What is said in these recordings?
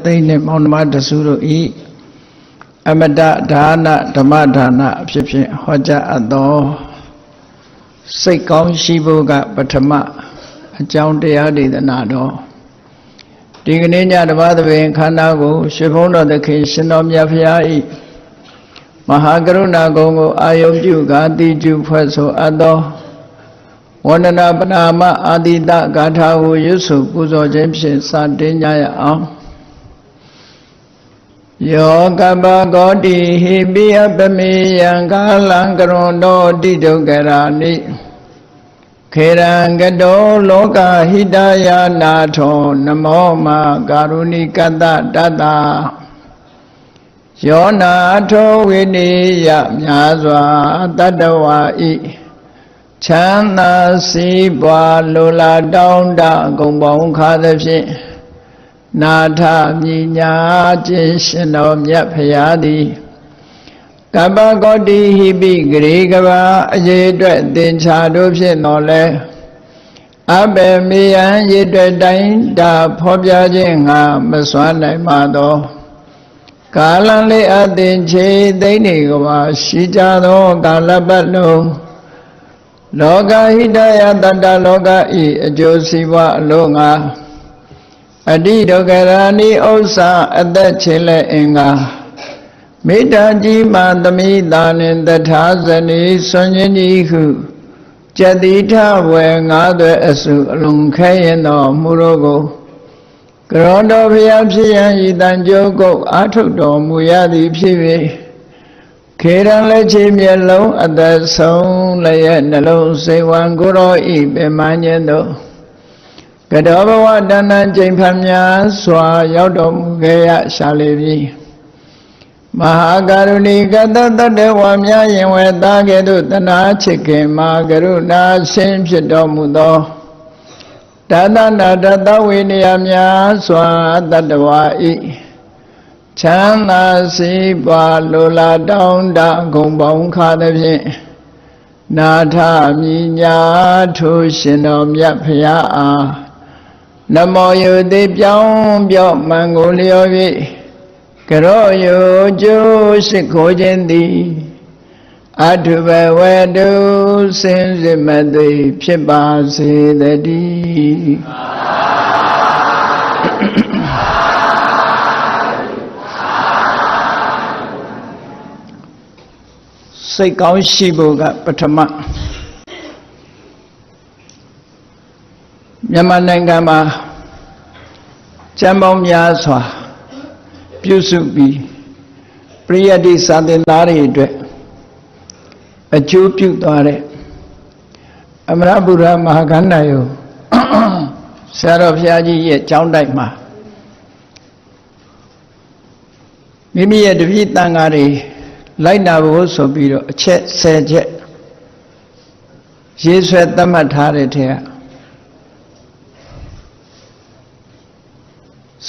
သိန်းနဲ့မောင်နှမတစုတို့ဤအမတဒါနဓမ္မဒါနအဖြစ်ဖြင့်ဟောကြားအပ်သောစိတ်ကောင်းရှိဖို့ကပထမအကြောင်းတရားဒေသနာတော်ဒီကနေ့ညတပါးသဘင်ခန္ဓာကိုရွှေဘုန်းတော်သခင်ရှင်တော်မြတ်ဖရာဤမဟာကရုဏာကုံကိုအာယုပြုကာတိကျဖွဲ့ဆိုအပ်သောဝန္ဒနာပနာမအာတိတဂါထာကိုရွတ်ဆိုပူဇော်ခြင်းဖြင့်စတင်ကြရအောင်ယောကပကောတိဟိပိယပမေယံကာလံကရွန်တောတိဒုက္ခရာနိခေရံကတောလောကဟိတယာနာထောနမောမကာရုဏိကတတတယောနာထောဝိနိယမြာစွာတတဝါဤချမ်းသာစီးပွားလိုလားတောင်းတဂုံပေါင်းခါသဖြင့်နာထမြညာခြင်းရှင်တော်မြတ်ဖရာသည်ကပ္ပကောတိဟိပိဂရေကဘာအရေအတွက်သင်္ချာတို့ဖြင့်တော်လဲအဘေမေယံရေအတွက်တိုင်းတာဖော်ပြခြင်းငါမစွမ်းနိုင်ပါသောကာလလေးအသင်ချေသိမ့်နေကဘာရှိကြသောကာလပတ်လုံးလောကဟိတယတတ္တလောကဤအကျိုးစီးပွားအလို့ငါအတိဒုက္ခရာနိဥစ္စာအသက်ချေလက်အင်္ဂါမေတ္တာကြီးမှသမိတာနှင့်တထာဇနီဆွန်ခြင်းကြီးဟုကျတိထဝေငါးသွဲအစုအလုံးခဲရင်တော်မူတော်ကိုကရောတော်ဘုရားဖြစ်ရန်ဤတန်ကြိုးကုတ်အာထုတ်တော်မူရသည်ဖြစ်၍ခေရန်လက်ချေမျက်လုံးအသက်ဆုံးလည်းရဲ့နှလုံးစိတ်ဝံကိုရောဤပင်မခြင်းတို့ကတောဘဝတဏ္ဍကျိန်ဖန်များစွာရောက်တော်မူခဲ့ရရှာလေပြီမဟာကရုဏီကတတတဝါများရင်ဝဲသားကဲ့သို့တနာချစ်ခင်မှာကရုဏာဆင်းဖြစ်တော်မူသောတသနာတတဝိနည်းများစွာတတဝါဤချမ်းသာစီးပွားလိုလားတောင်းတဂုံပေါင်းခါသဖြင့်နာထမြညာထိုရှင်တော်မြတ်ဖရာအားနမောယုတိပြောင်းပြော့မှန်ကိုလျော်၍ကရောယုကျိုးရှိခိုးခြင်းသည်အထုဘဝတုစင်စစ်မသိဖြစ်ပါစေတည်းစိတ်ကောင်းရှိဖို့ကပထမမြန်မာနိုင်ငံမှာကျမ်းပေါင်းများစွာပြုစုပြီးပရိယတ္တိစာသင်သားတွေအတွက်အကျိုးပြုသွားတဲ့အမရဗုဒ္ဓမဟာကန္တာယုဆရာတော်ဘုရားကြီးရဲ့ကျောင်းတိုက်မှာမိမိရဲ့တပည့်တန်ဃာတွေလိုက်နာဖို့ဆိုပြီးတော့အချက်10ချက်ရေးဆွဲသတ်မှတ်ထားတဲ့ထဲက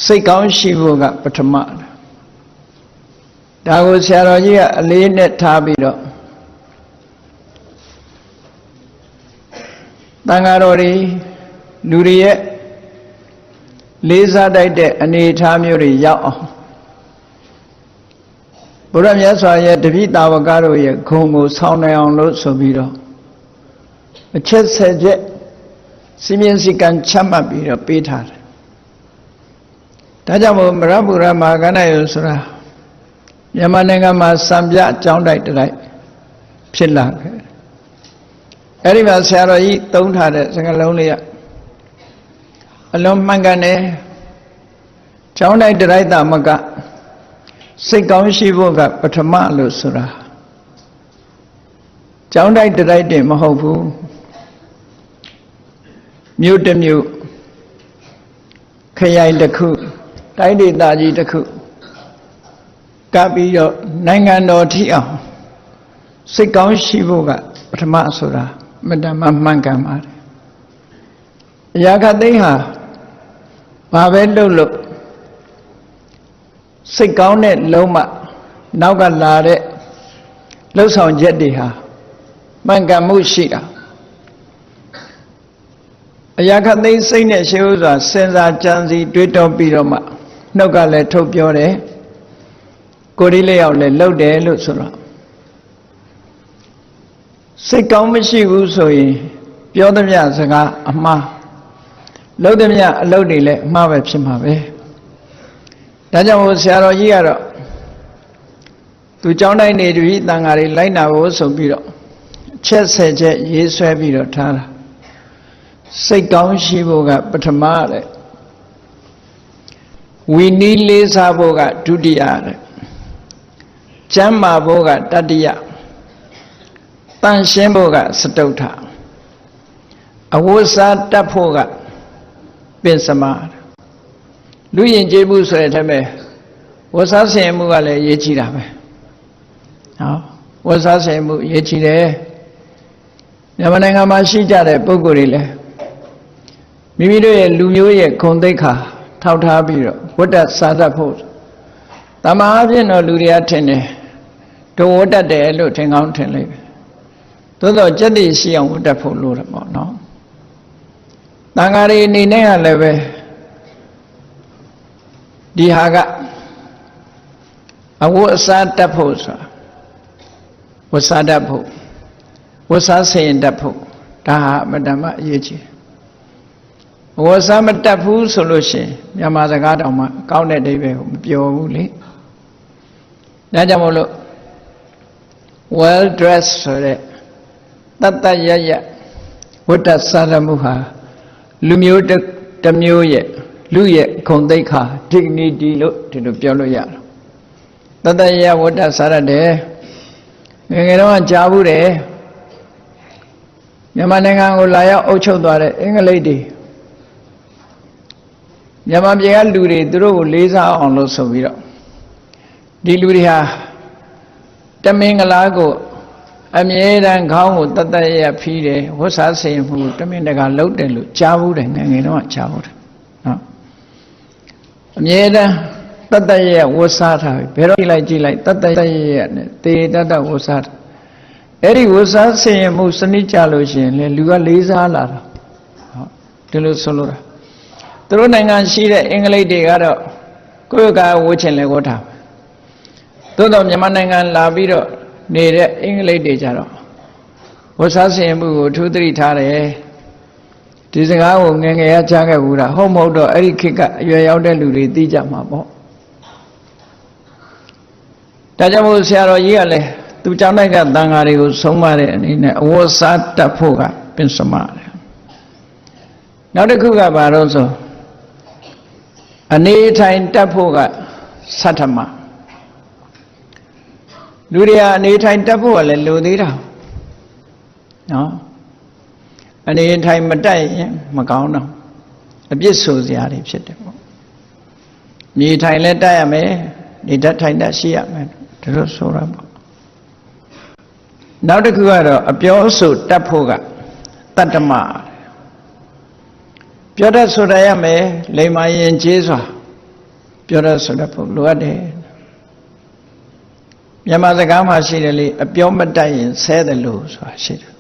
စိတ်ကောင်းရှိဖို့ကပထမဒါကိုဆရာတော်ကြီးကအလေးနဲ့ထားပြီးတော့တန်ဃာတော်တွေလူတွေရဲ့လေးစားတိုက်တဲ့အနေအထားမျိုးတွေရောက်အောင်ဘုရားမြတ်စွာရဲ့တပည့်တာဝကတို့ရဲ့ဂုဏ်ကိုဆောင်းနိုင်အောင်လို့ဆိုပြီးတော့အချက်10ချက်စီမင်းစည်းကမ်းချမှတ်ပြီးတော့ပေးထားတယ်ဒါကြောင့်မို့မရဗုဒ္ဓမဟာကန္တာယုဆိုတာမြန်မာနိုင်ငံမှာစံပြအကြောင်းတိုက်တိုက်ဖြစ်လာခဲ့အဲ့ဒီမှာဆရာတော်ကြီးသုံးထားတဲ့စကားလုံးလေးကအလုံးမှန်ကန်တယ်ကျောင်းတိုက်တိုက်တာမကစိတ်ကောင်းရှိဖို့ကပထမလို့ဆိုတာကျောင်းတိုက်တိုက်တင်မဟုတ်ဘူးမြို့တစ်မြို့ခရိုင်တစ်ခုတိုင်းဒေသကြီးတစ်ခုကပ်ပြီးတော့နိုင်ငံတော်ထိအောင်စိတ်ကောင်းရှိဖို့ကပထမဆိုတာမတ္တမမှန်ကန်ပါတယ်အရာခသိန်းဟာဘာပဲလုပ်လို့စိတ်ကောင်းတဲ့လုံးမနောက်ကလာတဲ့လှုပ်ဆောင်ချက်တွေဟာမှန်ကန်မှုရှိတာအရာခသိန်းစိတ်နဲ့ရှေးဥစွာစဉ်းစားကြံစည်တွေးတောပြီးတော့မှ နှုတ်ကလည်းထုတ်ပြောတယ်ကိုယ်ဒီလျောက်လည်းလှုပ်တယ်လို့ဆိုတော့စိတ်ကောင်းမရှိဘူးဆိုရင်ပြောသမျှစကားအမှားလှုပ်သမျှအလုပ်တွေလည်းအမှားပဲဖြစ်မှာပဲဒါကြောင့်ဆရာတော်ကြီးကတော့သူကျောင်းတိုင်းနေတပည့်တန်ဃာတွေလိုက်နာဖို့ဆိုပြီးတော့ချက်ဆက်ချက်ရေးဆွဲပြီးတော့ထားတာစိတ်ကောင်းရှိဖို့ကပထမတဲ့ဝီနီးလေးစားဖို့ကဒုတိယတဲ့ကျမ်းမာဖို့ကတတိယတန်ရှင်းဖို့ကစတုထအဝတ်စားတတ်ဖို့ကပင်စမလူယဉ်ကျေးမှုဆိုတဲ့ထဲမှာဝတ်စားဆင်မှုကလည်းရေးကြည့်တာပဲဟောဝတ်စားဆင်မှုရေးကြည့်တယ်မြန်မာနိုင်ငံမှာရှိကြတဲ့ပုဂ္ဂိုလ်တွေလည်းမိမိတို့ရဲ့လူမျိုးရဲ့ဂုဏ်သိက္ခာထောက်ထားပြီးတော့ဝတ်တတ်စားတတ်ဖို့တမန်အဖြစ်တော့လူတွေကထင်တယ်တို့ဝတ်တတ်တယ်လို့ထင်ကောင်းထင်လိုက်ပဲသို့တော့ကြက်တည်ရှိအောင်ဝတ်တတ်ဖို့လိုတယ်ပေါ့နော်တန်ဃာတွေအနေနဲ့ကလည်းပဲဒီဟာကအဝတ်အစားတတ်ဖို့ဆိုတာဝတ်စားတတ်ဖို့ဝတ်စားဆင်တတ်ဖို့ဒါဟာအမတ္တမအရေးကြီးဝတ်စားမတတ်ဘူးဆိုလို့ရှိရင်မြန်မာစကားတောင်မှကောင်းတဲ့အဓိပ္ပာယ်ကိုမပြောဘူးလေဒါကြောင့်မို့လို့ well dressed ဆိုတဲ့တတ်တတ်ရရဝတ်တတ်စားတတ်မှုဟာလူမျိုးတစ်မျိုးရဲ့လူရဲ့ဂုဏ်သိက္ခာ dignity လို့ဒီလိုပြောလို့ရတယ်တတ်တတ်ရရဝတ်တတ်စားရတယ်ငယ်ငယ်တော့ကြားဘူးတယ်မြန်မာနိုင်ငံကိုလာရောက်အုပ်ချုပ်သွားတဲ့အင်္ဂလိပ်တွေမြန်မာပြည်ကလူတွေသူတို့ကိုလေးစားအောင်လို့ဆိုပြီးတော့ဒီလူတွေဟာတမင်္ဂလာကိုအမြဲတမ်းခေါင်းကိုတတ်တတ်ရဖီးတယ်ဝတ်စားဆင်မှုတမင်တကာလှုပ်တယ်လို့ကြားဘူးတယ်ငယ်ငယ်တော့ကြားဘူးတယ်နော်အမြဲတမ်းတတ်တတ်ရဝတ်စားထားပြီဘယ်တော့ကြည့်လိုက်တတ်တတ်ရနဲ့တေတတ်တတ်ဝတ်စားအဲ့ဒီဝတ်စားဆင်မှုစနစ်ကြလို့ရှိရင်လေလူကလေးစားလာတာဟုတ်ဒီလိုဆိုလို့တာသူတို့နိုင်ငံရှိတဲ့အင်္ဂလိပ်တွေကတော့ကိုယ့်ကဝတ်ချင်လေဝတ်ထားသို့တော့မြန်မာနိုင်ငံလာပြီးတော့နေတဲ့အင်္ဂလိပ်တွေကြတော့ဝတ်စားဆင်မှုကိုထူးသတိထားတယ်ဒီစကားကိုငယ်ငယ်ရကြားခဲ့ဘူးလားဟုတ်မဟုတ်တော့အဲ့ဒီခေတ်ကအရွယ်ရောက်တဲ့လူတွေသိကြမှာပေါ့ဒါကြောင့်မို့ဆရာတော်ကြီးကလည်းသူကျောင်းတိုက်ကတန်ဃာတွေကိုဆုံးမတဲ့အနေနဲ့အဝတ်စားတတ်ဖို့ကပင်စမတယ်နောက်တစ်ခုကဘာလို့ဆိုအနေထိုင်တတ်ဖို့ကသတ္တမလူတွေအနေထိုင်တတ်ဖို့ကလည်းလိုသေးတာနော်အနေထိုင်မတတ်ရင်မကောင်းတော့အပြစ်ဆိုစရာတွေဖြစ်တယ်ပေါ့နေထိုင်လည်းတတ်ရမယ်နေတတ်ထိုင်တတ်ရှိရမယ်ဒါလို့ဆိုတာပေါ့နောက်တစ်ခုကတော့အပြောဆိုတတ်ဖို့ကတတ္တမပြောတတ်ဆိုရမယ်လိမ္မာရင်ကျေးစွာပြောတတ်ဆိုတတ်ဖို့လိုအပ်တယ်မြန်မာစကားမှာရှိတယ်လေအပြောမတတ်ရင်ဆဲတယ်လို့ဆိုတာရှိတယ်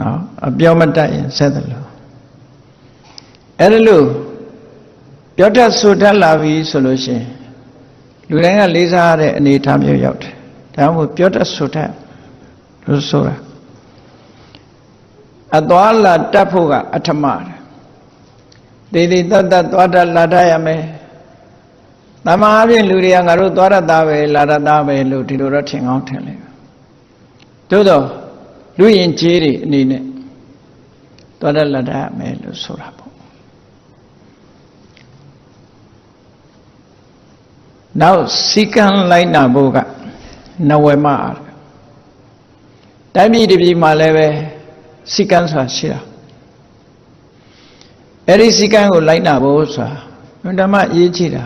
နော်အပြောမတတ်ရင်ဆဲတယ်လို့အဲ့ဒါလို့ပြောတတ်ဆိုတတ်လာပြီဆိုလို့ရှိရင်လူတိုင်းကလေးစားရတဲ့အနေအထားမျိုးရောက်တယ်ဒါမှမဟုတ်ပြောတတ်ဆိုတတ်လို့ဆိုတာအသွားလာတတ်ဖို့ကအထမတယ်တေတတ်သွားတတ်လာတတ်ရမယ်တမန်အပြင်လူတွေကငါတို့သွားရတာပဲလာရတာပဲလို့ဒီလိုတော့ထင်ကောင်းထင်လိုက်သို့တော့လူရင်ကျေးတွေအနေနဲ့သွားရလာတတ်ရမယ်လို့ဆိုတာပေါ့နောက်စီကံလိုက်နာဖို့ကနဝမတိုင်းပြည်တစ်ပြည်မှာလည်းပဲစီကံဆိုတာရှိတာအဲ့ဒီစီကံကိုလိုက်နာဖို့ဆိုတာဓမ္မအရေးကြီးတာ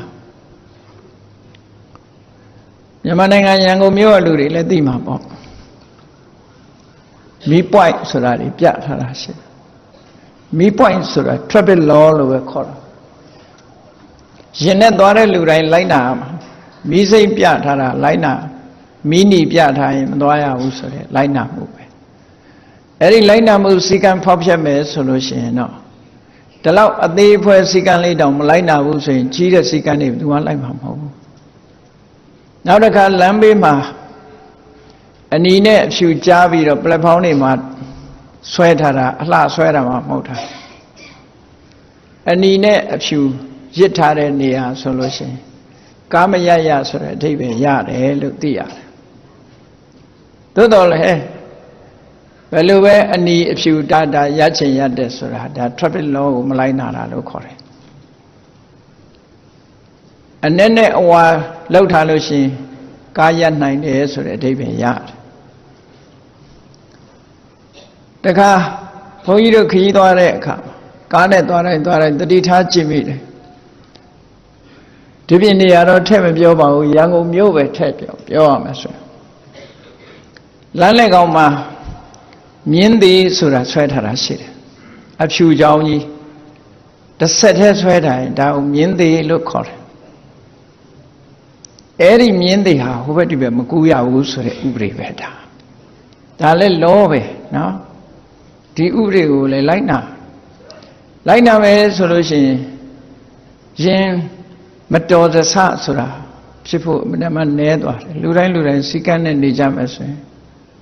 မြန်မာနိုင်ငံရန်ကုန်မြို့ကလူတွေလည်းသိမှာပေါ့မီး point ဆိုတာတွေပြထားတာရှိတယ်မီး point ဆိုတာ traffic law လို့ပဲခေါ်တာရင်နဲ့သွားတဲ့လူတိုင်းလိုက်နာမှာမီးစိတ်ပြထားတာလိုက်နာမီးနီပြထားရင်မသွားရဘူးဆိုတဲ့လိုက်နာမှုပဲအဲ့ဒီလိုက်နာမှုစီကံဖောက်ဖျက်မယ်ဆိုလို့ရှိရင်တော့ ဒီလောက်အသေးဖွဲစီကံလေးတောင်မလိုက်နာဘူးဆိုရင်ကြီးတဲ့စီကံတွေသူကလိုက်မှာမဟုတ်ဘူးနောက်တစ်ခါလမ်းဘေးမှာအနီနဲ့အဖြူကြားပြီးတော့ပလက်ဖောင်းတွေမှာဆွဲထားတာအလှဆွဲတာမှမဟုတ်တာအနီနဲ့အဖြူရစ်ထားတဲ့နေရာဆိုလို့ရှိရင်ကာမရရဆိုတဲ့အဓိပ္ပာယ်ရတယ်လို့သိရတယ်သို့တော်လည်းဘယ်လိုပဲအနီအဖြူတာတာရချင်ရတဲ့ဆိုတာဒါ traffic law ကိုမလိုက်နာတာလို့ခေါ်တယ်အနဲ့နဲ့အဝါလောက်ထားလို့ရှိရင်ကားရနိုင်တယ်ဆိုတဲ့အဓိပ္ပာယ်ရတယ်တခါဘုန်းကြီးတို့ခရီးသွားတဲ့အခါကားနဲ့သွားတိုင်းတတိထားကြည့်မိတယ်ဒီပြင်နေရာတော့ထည့်မပြောပါဘူးရန်ကုန်မြို့ပဲထည့်ပြောရမယ်ဆိုလမ်းလက်ကောင်မှာမြင်းသေးဆိုတာဆွဲထားတာရှိတယ်အဖြူကြောင်ကြီးတစ်ဆက်တည်းဆွဲထားရင်ဒါကိုမြင်းသေးလို့ခေါ်တယ်အဲ့ဒီမြင်းသေးဟာဟိုဘက်ဒီဘက်မကူးရဘူးဆိုတဲ့ဥပဒေပဲဒါလည်းလောပဲနော်ဒီဥပဒေကိုလည်းလိုက်နာမယ်ဆိုလို့ရှိရင်မတော်သဆဆိုတာဖြစ်ဖို့မနမနဲသွားတယ်လူတိုင်းစီကံနဲ့နေကြမယ်ဆိုရင်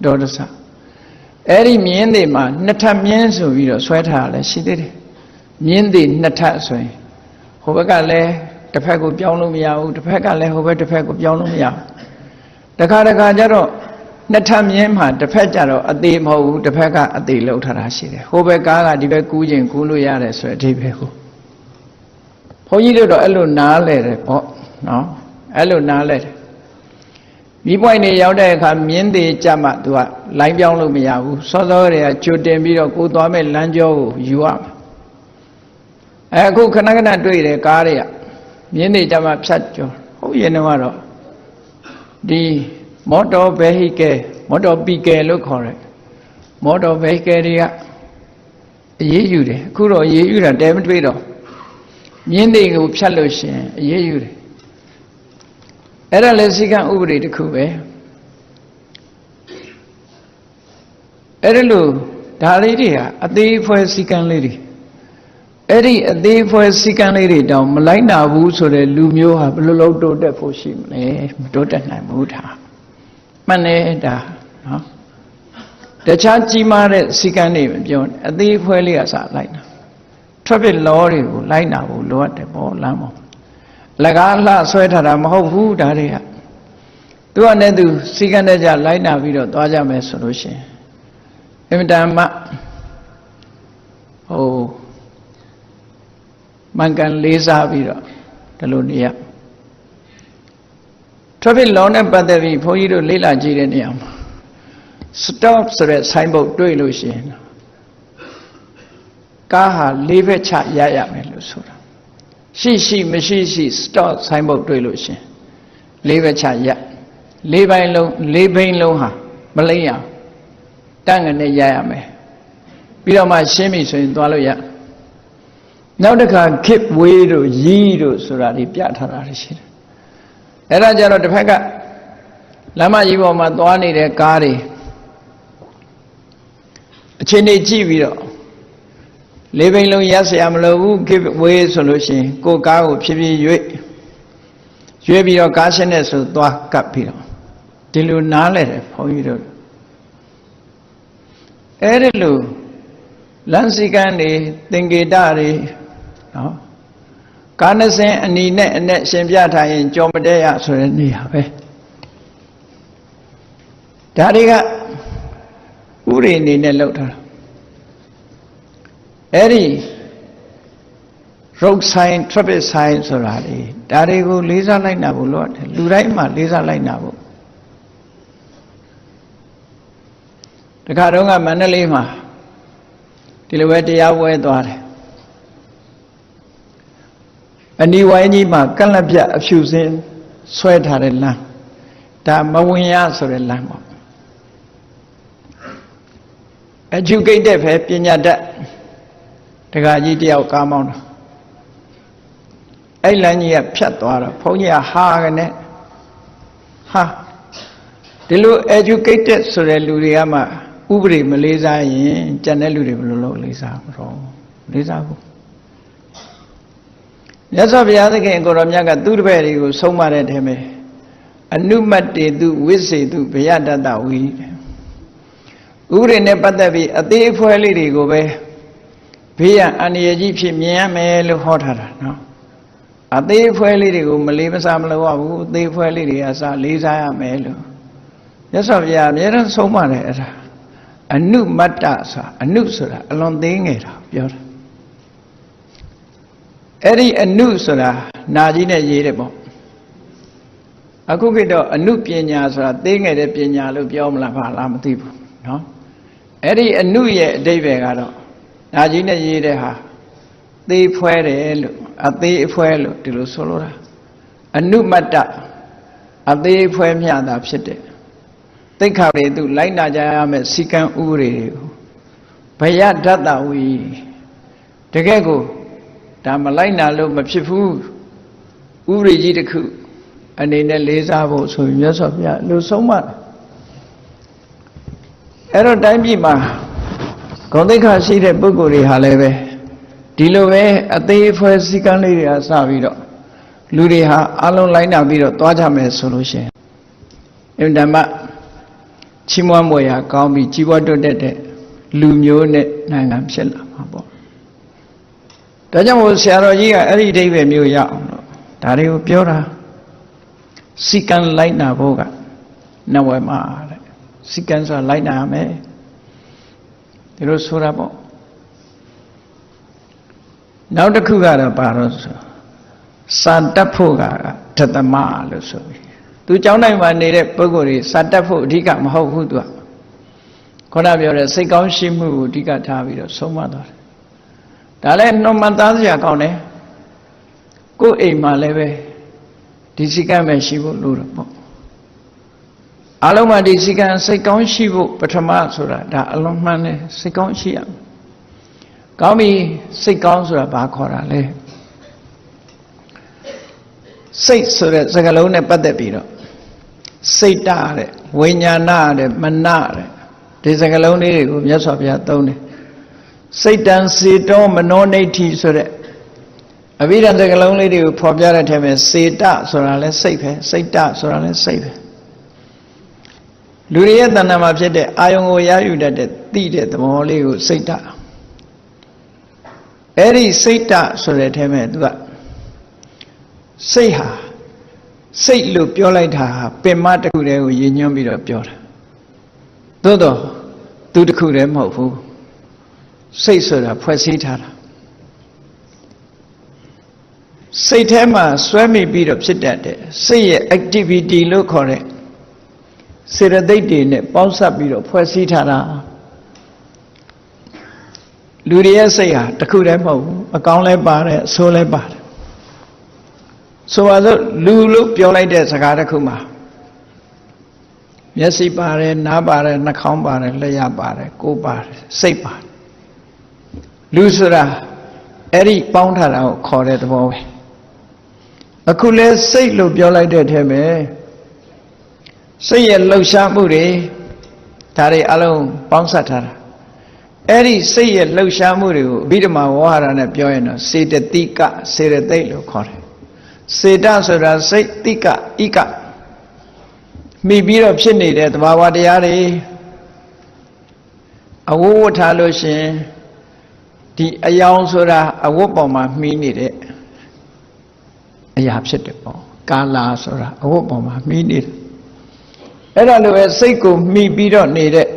တော်သဆအဲ့ဒီမြင်းတွေမှာနှစ်ထပ်မြင်းဆိုပြီးတော့ဆွဲထားရလဲရှိသေးတယ်မြင်းတွေနှစ်ထပ်ဆိုရင်ဟိုဘက်ကလည်းတစ်ဖက်ကိုပြောင်းလို့မရဘူးတစ်ဖက်ကလည်းဟိုဘက်တစ်ဖက်ကိုပြောင်းလို့မရဘူးတခါကျတော့နှစ်ထပ်မြင်းမှာတစ်ဖက်ကျတော့အသေးမဟုတ်ဘူးတစ်ဖက်ကအသေးလောက်ထားတာရှိတယ်ဟိုဘက်ကားကဒီဘက်ကူးခြင်းကူးလို့ရတယ်ဆိုတဲ့အဓိပ္ပာယ်ကိုဘုန်းကြီးတို့တော့အဲ့လိုနားလဲတယ်ပေါ့နော်အဲ့လိုနားလဲတယ်မိပွိုင်းနေရောက်တဲ့အခါမြင်းသေးကြမှာ तू ကလိုင်းပြောင်းလို့မရဘူးစောစောတွေကကြိုတင်ပြီးတော့ကိုသွားမဲ့လမ်းကြောကိုယူရမှာအခုခဏတွေ့တယ်ကားတွေကမြင်းသေးကြမှာဖြတ်ကျော်ဟုတ်ရင်တော့ဒီမော်တော်ဗီဟီကယ်မော်တော်ပီကယ်လို့ခေါ်တယ်မော်တော်ဗီဟီကယ်တွေကအရေးယူတယ်အခုတော့အရေးယူတာတဲမတွေ့တော့မြင်းသေးကိုဖြတ်လို့ရှိရင်အရေးယူတယ်အဲ့ဒါလည်းစီကံဥပဒေတစ်ခုပဲအဲ့ဒါလို့ဒါလေးတွေကအသေးဖွဲစီကံလေးတွေအဲ့ဒီအသေးဖွဲစီကံလေးတွေတောင်မလိုက်နာဘူးဆိုတဲ့လူမျိုးဟာဘယ်လိုလုပ်တိုးတက်ဖို့ရှိမလဲမတိုးတက်နိုင်ဘူးဒါမှန်တယ်ဒါနော်တခြားကြီးမားတဲ့စီကံတွေမပြောနဲ့အသေးဖွဲလေးကစလိုက်နာ traffic law တွေကိုလိုက်နာဖို့လိုအပ်တယ်ပေါ့လမ်းပေါ်လကားလှဆွဲထားတာမဟုတ်ဘူးဒါတွေကသူကနဲ့သူစီကံတဲ့ကြလိုက်နာပြီးတော့သွားကြမယ်ဆိုလို့ရှိရင်အင်မတန်မှမှန်ကန်လေးစားပြီးတော့ဒီလိုနေရ traffic law နဲ့ပတ်သက်ပြီးဘုန်းကြီးတို့လေ့လာကြည့်တဲ့နေရာမှာ stop ဆိုတဲ့ signboard တွေ့လို့ရှိရင်ကားဟာလေးဘက်ချရမယ်လို့ဆိုတာရှိမရှိ stop signboard တွေ့လို့ရှိရင်လေးဘက်ချရလေးဘိန်းလုံးဟာမလိမ့်ရတန့်ငနဲ့ရမယ်ပြီးတော့မှရှင်းပြီဆိုရင်သွားလို့ရနောက်တစ်ခါ keep way တို့ရီးတို့ဆိုတာတွေပြထားတာရှိတယ်အဲ့ဒါကြတော့တစ်ဖက်ကလမ်းမကြီးပေါ်မှာသွားနေတဲ့ကားတွေအချိန်တွေကြည့်ပြီးတော့လေးဘိန်းလုံးရပ်เสียမလို့ဘူး keep way ဆိုလို့ရှိရင်ကိုယ်ကားကိုဖြည်းဖြည်းရွေ့ပြီးတော့ကားရှင်းတဲ့ဆိုသွားကပ်ပြီးတော့ဒီလိုနားလဲတယ်ဘုန်းကြီးတို့အဲ့ဒီလိုလမ်းစည်းကမ်းတွေသင်္ကေတတွေနော်ကားနှစ်စင်းအနီနဲ့အနဲ့ရှင်ပြထားရင်ကြော်မတဲရဆိုတဲ့နေရာပဲဒါတွေကဥပဒေအနေနဲ့လောက်ထားတာအဲ့ဒီ road sign traffic sign ဆိုတာလေဒါတွေကိုလေးစားလိုက်နာဖို့လိုအပ်တယ်လူတိုင်းမှာလေးစားလိုက်နာဖို့တခါတော့ကမန္တလေးမှာဒီလိုပဲတရားပွဲသွားတယ်အနီဝိုင်းကြီးမှာကန့်လန့်ပြအဖြူစင်းဆွဲထားတဲ့လမ်းဒါမဝင်ရဆိုတဲ့လမ်းပေါ့educated ပဲပညာတတ်တခါကြီးတယောက်ကားမောင်းတာအဲ့လမ်းကြီးကဖြတ်သွားတော့ဘုန်းကြီးကဟာကနေဟာဒီလို educated ဆိုတဲ့လူတွေကမှဥပဒေမလေးစားရင်ကျန်တဲ့လူတွေဘယ်လိုလုပ်လေးစားမလို့လေးစားဘူး မြတ်စွာဘုရားသခင်ကိုရောမြတ်ကသူ့တပည့်တွေကိုဆုံးမတဲ့အထဲမှာအနုမတ္တေတုဝိစေတုဘယတတဝိဥပဒေနဲ့ပတ်သက်ပြီးအသေးအဖွဲလေးတွေကိုပဲဘေးရန်အန္တရာယ်ကြီးဖြစ်မြင်ရမယ်လို့ဟောထားတာနော်အသေးအဖွဲလေးတွေကိုမလေးမစားမလုပ်ရဘူးအသေးအဖွဲလေးတွေအစားလေးစားရမယ်လို့မြတ်စွာဘုရားအမြဲတမ်းဆုံးမတယ်အဲ့ဒါအနုမတ္တဆိုတာအနုဆိုတာအလွန်သေးငယ်တာပြောတာအဲ့ဒီအနုဆိုတာနာကြီးနဲ့ရေးတယ်ပေါ့အခုကတော့အနုပညာဆိုတာသေးငယ်တဲ့ပညာလို့ပြောမလားဘာလားမသိဘူးနော်အဲ့ဒီအနုရဲ့အဓိပ္ပာယ်ကတော့နာကြီးနဲ့ရေးတဲ့ဟာသေးဖွဲတယ်လို့အသေးအဖွဲလို့ဒီလိုဆိုလိုတာအနုမတ္တအသေးအဖွဲမျှတာဖြစ်တယ်သိက္ခာတွေသူလိုက်နာကြရမယ်စီကံဥပဒေတွေကိုဘယဒတ္တဝီတကယ်ကိုဒါမလိုက်နာလို့မဖြစ်ဘူးဥပဒေကြီးတစ်ခုအနေနဲ့လေးစားဖို့ဆိုရင်မြတ်စွာဘုရားလူဆုံးမအဲ့တော့တိုင်းပြည်မှာဂုဏ်သိက္ခာရှိတဲ့ပုဂ္ဂိုလ်တွေဟာလည်းပဲဒီလိုပဲအသေးအဖွဲစည်းကမ်းလေးတွေကစပြီးတော့လူတွေဟာအလုံးလိုက်နာပြီးတော့သွားကြမယ်ဆိုလို့ရှိရင်အင်ဓမ္မချီးမွမ်းပွဲရာကောင်းပြီးကြီးပွားတိုးတက်တဲ့လူမျိုးနဲ့နိုင်ငံဖြစ်လာမှာပေါ့ဒါကြောင့်မို့ဆရာတော်ကြီးကအဲ့ဒီအဓိပ္ပာယ်မျိုးရအောင်လို့ဒါတွေကိုပြောတာစီကံလိုက်နာဖို့ကနဝေမှာတဲ့စီကံဆိုတာလိုက်နာရမယ်ဒီလိုဆိုတာပေါ့နောက်တစ်ခုကတော့ပါတော့ဆိုစာတတ်ဖို့ကဓတ္တမလို့ဆိုပြီးသူကျောင်းတိုင်းမှာနေတဲ့ပုဂ္ဂိုလ်တွေစာတတ်ဖို့အဓိကမဟုတ်ဘူးသူကခေါင်းပြောတဲ့စိတ်ကောင်းရှိမှုကိုအဓိကထားပြီးတော့ဆုံးမသွားတယ်ဒါလည်းနှုတ်မှသားစရာကောင်းတယ်ကိုယ်အိမ်မှာလည်းပဲဒီစိတ်ကံပဲရှိဖို့လိုတော့ပေါ့အလုံးမှာဒီစိတ်ကံစိတ်ကောင်းရှိဖို့ပထမဆိုတာဒါအလုံးမှန်တယ်စိတ်ကောင်းရှိရမယ်ကောင်းပြီစိတ်ကောင်းဆိုတာဘာခေါ်တာလဲစိတ်ဆိုတဲ့စကားလုံးနဲ့ပတ်သက်ပြီးတော့စိတ်တတဲ့ဝိညာဏတဲ့မနတဲ့ဒီစကားလုံးလေးတွေကိုမြတ်စွာဘုရားသုံးတယ်စိတ်တံစေတောမနောနိဋ္ဌိဆိုတဲ့အဘိဓမ္မာစကားလုံးလေးတွေကိုဖော်ပြတဲ့ထဲမှာစေတဆိုတာလဲစိတ်ပဲစိတ်တဆိုတာလဲစိတ်ပဲလူတွေရဲ့တဏ္ဍာမှာဖြစ်တဲ့အာယုံကိုရယူတတ်တဲ့သိတဲ့သဘောလေးကိုစိတ်တအဲ့ဒီစိတ်တဆိုတဲ့ထဲမှာသူကစိတ်ဟာစိတ်လို့ပြောလိုက်တာပင်မတစ်ခုတည်းကိုရည်ညွှန်းပြီးတော့ပြောတာသို့တော့သူတစ်ခုတည်းမဟုတ်ဘူးစိတ်ဆိုတာဖွဲ့စည်းထားတာစိတ်ထဲမှာစွဲမိပြီးတော့ဖြစ်တတ်တဲ့စိတ်ရဲ့ activity လို့ခေါ်တဲ့စေတသိက်တွေနဲ့ပေါင်းစပ်ပြီးတော့ဖွဲ့စည်းထားတာလူတွေရဲ့စိတ်ဟာတစ်ခုတည်းမဟုတ်ဘူးအကောင်းလဲပါတယ်အဆိုးလဲပါတယ်ဆိုပါစို့လူလို့ပြောလိုက်တဲ့စကားတစ်ခုမှာမျက်စိပါတယ်နားပါတယ်နှာခေါင်းပါတယ်လျှာပါတယ်ကိုယ်ပါတယ်စိတ်ပါတယ်လူဆိုတာအဲ့ဒီပေါင်းထားတာကိုခေါ်တဲ့သဘောပဲအခုလဲစိတ်လို့ပြောလိုက်တဲ့အထက်ပဲစိတ်ရဲ့လှုပ်ရှားမှုတွေဒါတွေအလုံးပေါင်းစပ်ထားတာအဲ့ဒီစိတ်ရဲ့လှုပ်ရှားမှုတွေကိုအဘိဓမ္မာဝါဟာရနဲ့ပြောရင်တော့စေတသိကစေတသိက်လို့ခေါ်တယ်စေတဆိုတာစိတ်တိကဣကမိပြီးတော့ဖြစ်နေတဲ့သဘာဝတရားတွေအဝဝထားလို့ရှင်ဒီအယောင်ဆိုတာအဝတ်ပေါ်မှာမှီးနေတဲ့အရာဖြစ်တယ်ပေါ့ကာလာဆိုတာအဝတ်ပေါ်မှာမှီးနေတယ်အဲ့ဒါလိုပဲစိတ်ကိုမှီပြီးတော့နေတဲ့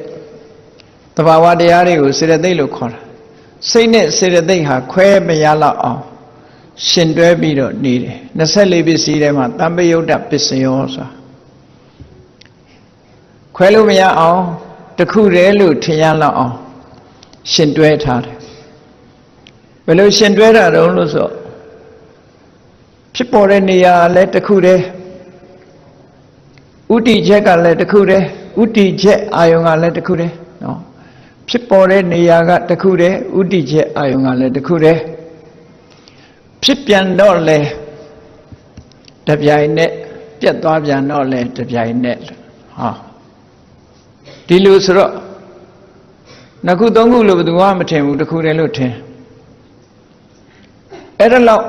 သဘာဝတရားတွေကိုစေတသိက်လို့ခေါ်တာစိတ်နဲ့စေတသိက်ဟာခွဲမရလောက်အောင်ရှင်တွဲပြီးတော့နေတယ်24ပစ္စည်းထဲမှာတမ္ပယုတ်တပစ္စယောဆိုတာခွဲလို့မရအောင်တခုတည်းလို့ထင်ရလောက်အောင်ရှင်တွဲထားတယ်ဘယ်လိုရှင်တွဲတာတုံးလို့ဆိုဖြစ်ပေါ်တဲ့နေရာလည်းတစ်ခုတည်းဥတီချက်ကလည်းတစ်ခုတည်းဥတီချက်အာယုံကလည်းတစ်ခုတည်းနော်ဖြစ်ပေါ်တဲ့နေရာကတစ်ခုတည်းဥတီချက်အာယုံကလည်းတစ်ခုတည်းဖြစ်ပြန်တော့လေတပြိုင်နဲ့ပြတ်သွားပြန်တော့လေတပြိုင်နဲ့ဟာဒီလိုဆိုတော့နှစ်ခုသုံးခုလို့ဘယ်သူမှမထင်ဘူးတစ်ခုတည်းလို့ထင်အဲ့ဒါလောက်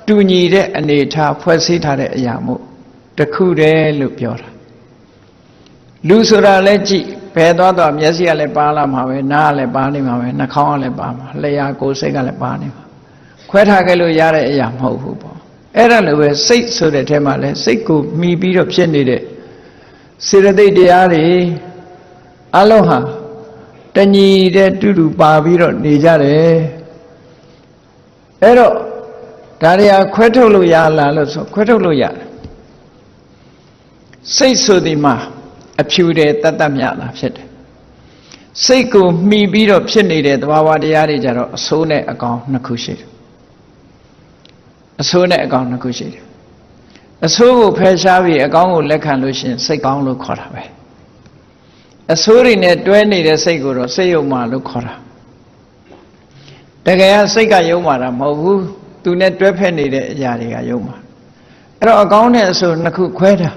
တ တူညီတဲ့အနေထားဖွဲ့စည်းထားတဲ့အရာမို့တစ်ခုတည်းလို့ပြောတာလူဆိုတာလည်းကြည့်ဘယ်သွားတော့မျက်စိကလည်းပါလာမှာပဲနားကလည်းပါနေမှာပဲနှာခေါင်းကလည်းပါမှာလျှာကိုယ်စိတ်ကလည်းပါနေမှာခွဲထားခဲ့လို့ရတဲ့အရာမဟုတ်ဘူးပေါ့အဲ့ဒါလိုပဲစိတ်ဆိုတဲ့ထဲမှာလည်းစိတ်ကိုမှီပြီးတော့ဖြစ်နေတဲ့စေတသိက်တရားတွေအလုံးဟာတညီတဲ့တူတူပါပြီးတော့နေကြတယ်အဲ့တော့ဒါတွေကခွဲထုတ်လို့ရလားလို့ဆိုခွဲထုတ်လို့ရတယ်စိတ်ဆိုဒီမှာအဖြူတယ်တတ်တတ်မြတာဖြစ်တယ်စိတ်ကိုမှီပြီးတော့ဖြစ်နေတဲ့သဘာဝတရားတွေကြတော့အဆိုးနဲ့အကောင်နှစ်ခုရှိတယ်အဆိုးနဲ့အကောင်နှစ်ခုရှိတယ်အဆိုးကိုဖယ်ရှားပြီးအကောင်ကိုလက်ခံလို့ရှိရင်စိတ်ကောင်းလို့ခေါ်တာပဲအဆိုးတွေနဲ့တွဲနေတဲ့စိတ်ကိုတော့စိတ်ယုံမှလို့ခေါ်တာတကယ်ကစိတ်ကယုံမှတာမဟုတ်ဘူးသူနဲ့တွဲဖက်နေတဲ့အရာတွေကယုံမှအဲ့တော့အကောင်နဲ့အဆိုးနှစ်ခုခွဲတာ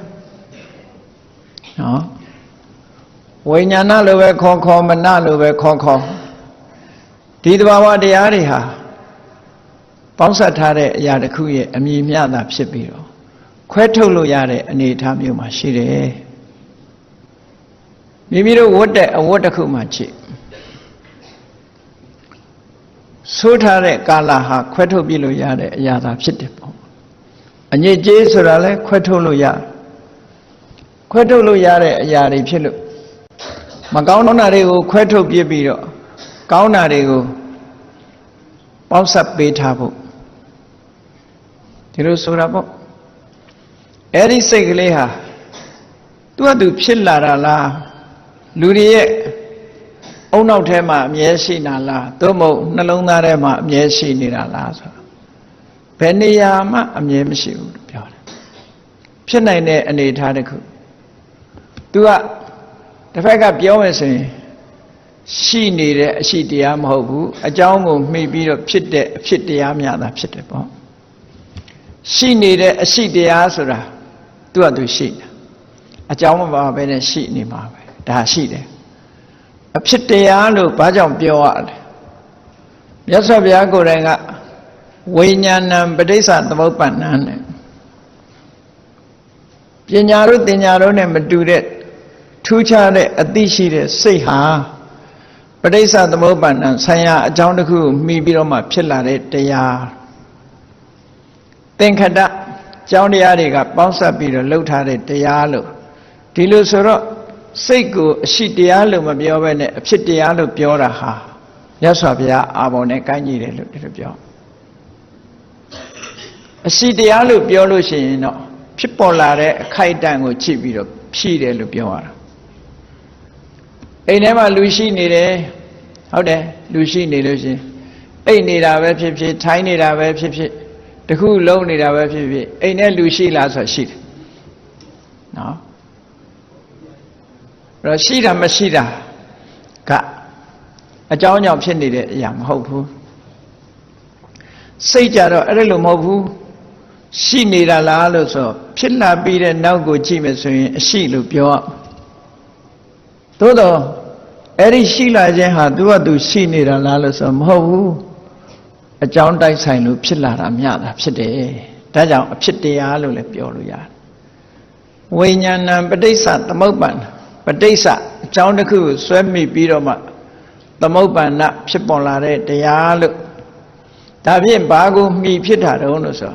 နော်ဝိညာဏလိုပဲခေါ်မနလိုပဲခေါ်ဒီသဘာဝတရားတွေဟာပေါင်းစပ်ထားတဲ့အရာတစ်ခုရဲ့အမြင်မျှတာဖြစ်ပြီးတော့ခွဲထုတ်လို့ရတဲ့အနေအထားမျိုးမှာရှိတယ်မိမိတို့ဝတ်တဲ့အဝတ်တစ်ခုမှကြည့်ဆိုးထားတဲ့ကာလဟာခွဲထုတ်ပြလို့ရတဲ့အရာသာဖြစ်တယ်ပေါ့အညစ်အကြေးဆိုတာလဲခွဲထုတ်လို့ရခွဲထုတ်လို့ရတဲ့အရာတွေဖြစ်လို့မကောင်းတာတွေကိုခွဲထုတ်ပြပြီးတော့ကောင်းတာတွေကိုပေါင်းစပ်ပေးထားဖို့ဒီလိုဆိုတာပေါ့အဲ့ဒီစိတ်ကလေးဟာသူ့အတူဖြစ်လာတာလားလူတွေရဲ့အုံနောက်ထဲမှာအမြဲရှိနေတာလားသို့မဟုတ်နှလုံးသားထဲမှာအမြဲရှိနေတာလားဆိုတော့ဘယ်နေရာမှအမြဲမရှိဘူးလို့ပြောတယ်ဖြစ်နိုင်တဲ့အနေအထားတစ်ခုသူကတစ်ဖက်ကပြောမယ်ဆိုရင်ရှိနေတဲ့အရှိတရားမဟုတ်ဘူးအကြောင်းကိုမှီပြီးတော့ဖြစ်တဲ့အဖြစ်တရားများတာဖြစ်တယ်ပေါ့ရှိနေတဲ့အရှိတရားဆိုတာသူကသူရှိတာအကြောင်းမပါဘဲနဲ့ရှိနေမှာပဲဒါရှိတယ်အဖြစ်တရားလို့ဘာကြောင့်ပြောရလဲမြတ်စွာဘုရားကိုယ်တိုင်ကဝိညာဏံပဋိစ္စသမုပ္ပန္နံနဲ့ပညာတို့တင်ညာတို့နဲ့မတူတဲ့ထူးခြားတဲ့အသိရှိတဲ့စိတ်ဟာပဋိစ္စသမုပ္ပန္နံဆံရအကြောင်းတစ်ခုကိုမှီပြီးတော့မှဖြစ်လာတဲ့တရားသင်္ခတကြောင်းတရားတွေကပေါင်းစပ်ပြီးတော့လှုပ်ထားတဲ့တရားလို့ဒီလိုဆိုတော့စိတ်ကိုအရှိတရားလို့မပြောဘဲနဲ့အဖြစ်တရားလို့ပြောတာဟာမြတ်စွာဘုရားအာဘော်နဲ့ကိုင်းညီတယ်လို့ဒီလိုပြောအရှိတရားလို့ပြောလို့ရှိရင်တော့ဖြစ်ပေါ်လာတဲ့အခိုက်အတန့်ကိုကြည့်ပြီးတော့ဖြည့်တယ်လို့ပြောရတာအိမ်ထဲမှာလူရှိနေတယ်ဟုတ်တယ်လူရှိနေလို့ရှိရင်အိမ်နေတာပဲဖြစ်ဖြစ်ထိုင်းနေတာပဲဖြစ်ဖြစ်တခုလုံးနေတာပဲဖြစ်ဖြစ်အိမ်ထဲလူရှိလားဆိုရှိတယ်နော်အဲ့တော့ရှိတာမရှိတာကအကြောင်းကြောင့်ဖြစ်နေတဲ့အရာမဟုတ်ဘူးစိတ်ကြတော့အဲ့လိုမဟုတ်ဘူးရှိနေတာလားလို့ဆိုဖြစ်လာပြီးတဲ့နောက်ကိုကြည့်မယ်ဆိုရင်အရှိလို့ပြောရသို့တော့အဲ့ဒီရှိလာခြင်းဟာသူကသူရှိနေတာလားလို့ဆိုမဟုတ်ဘူးအကြောင်းတိုက်ဆိုင်လို့ဖြစ်လာတာမျှတာဖြစ်တယ်ဒါကြောင့်အဖြစ်တရားလို့လည်းပြောလို့ရတယ်ဝိညာဏံပဋိစ္စသမုပ္ပန္နပဋိစ္စအကြောင်းတစ်ခုကိုဆွဲမိပြီးတော့မှသမုပ္ပန္နဖြစ်ပေါ်လာတဲ့တရားလို့ဒါဖြင့်ဘာကိုမှီဖြစ်တာတုံးလို့ဆို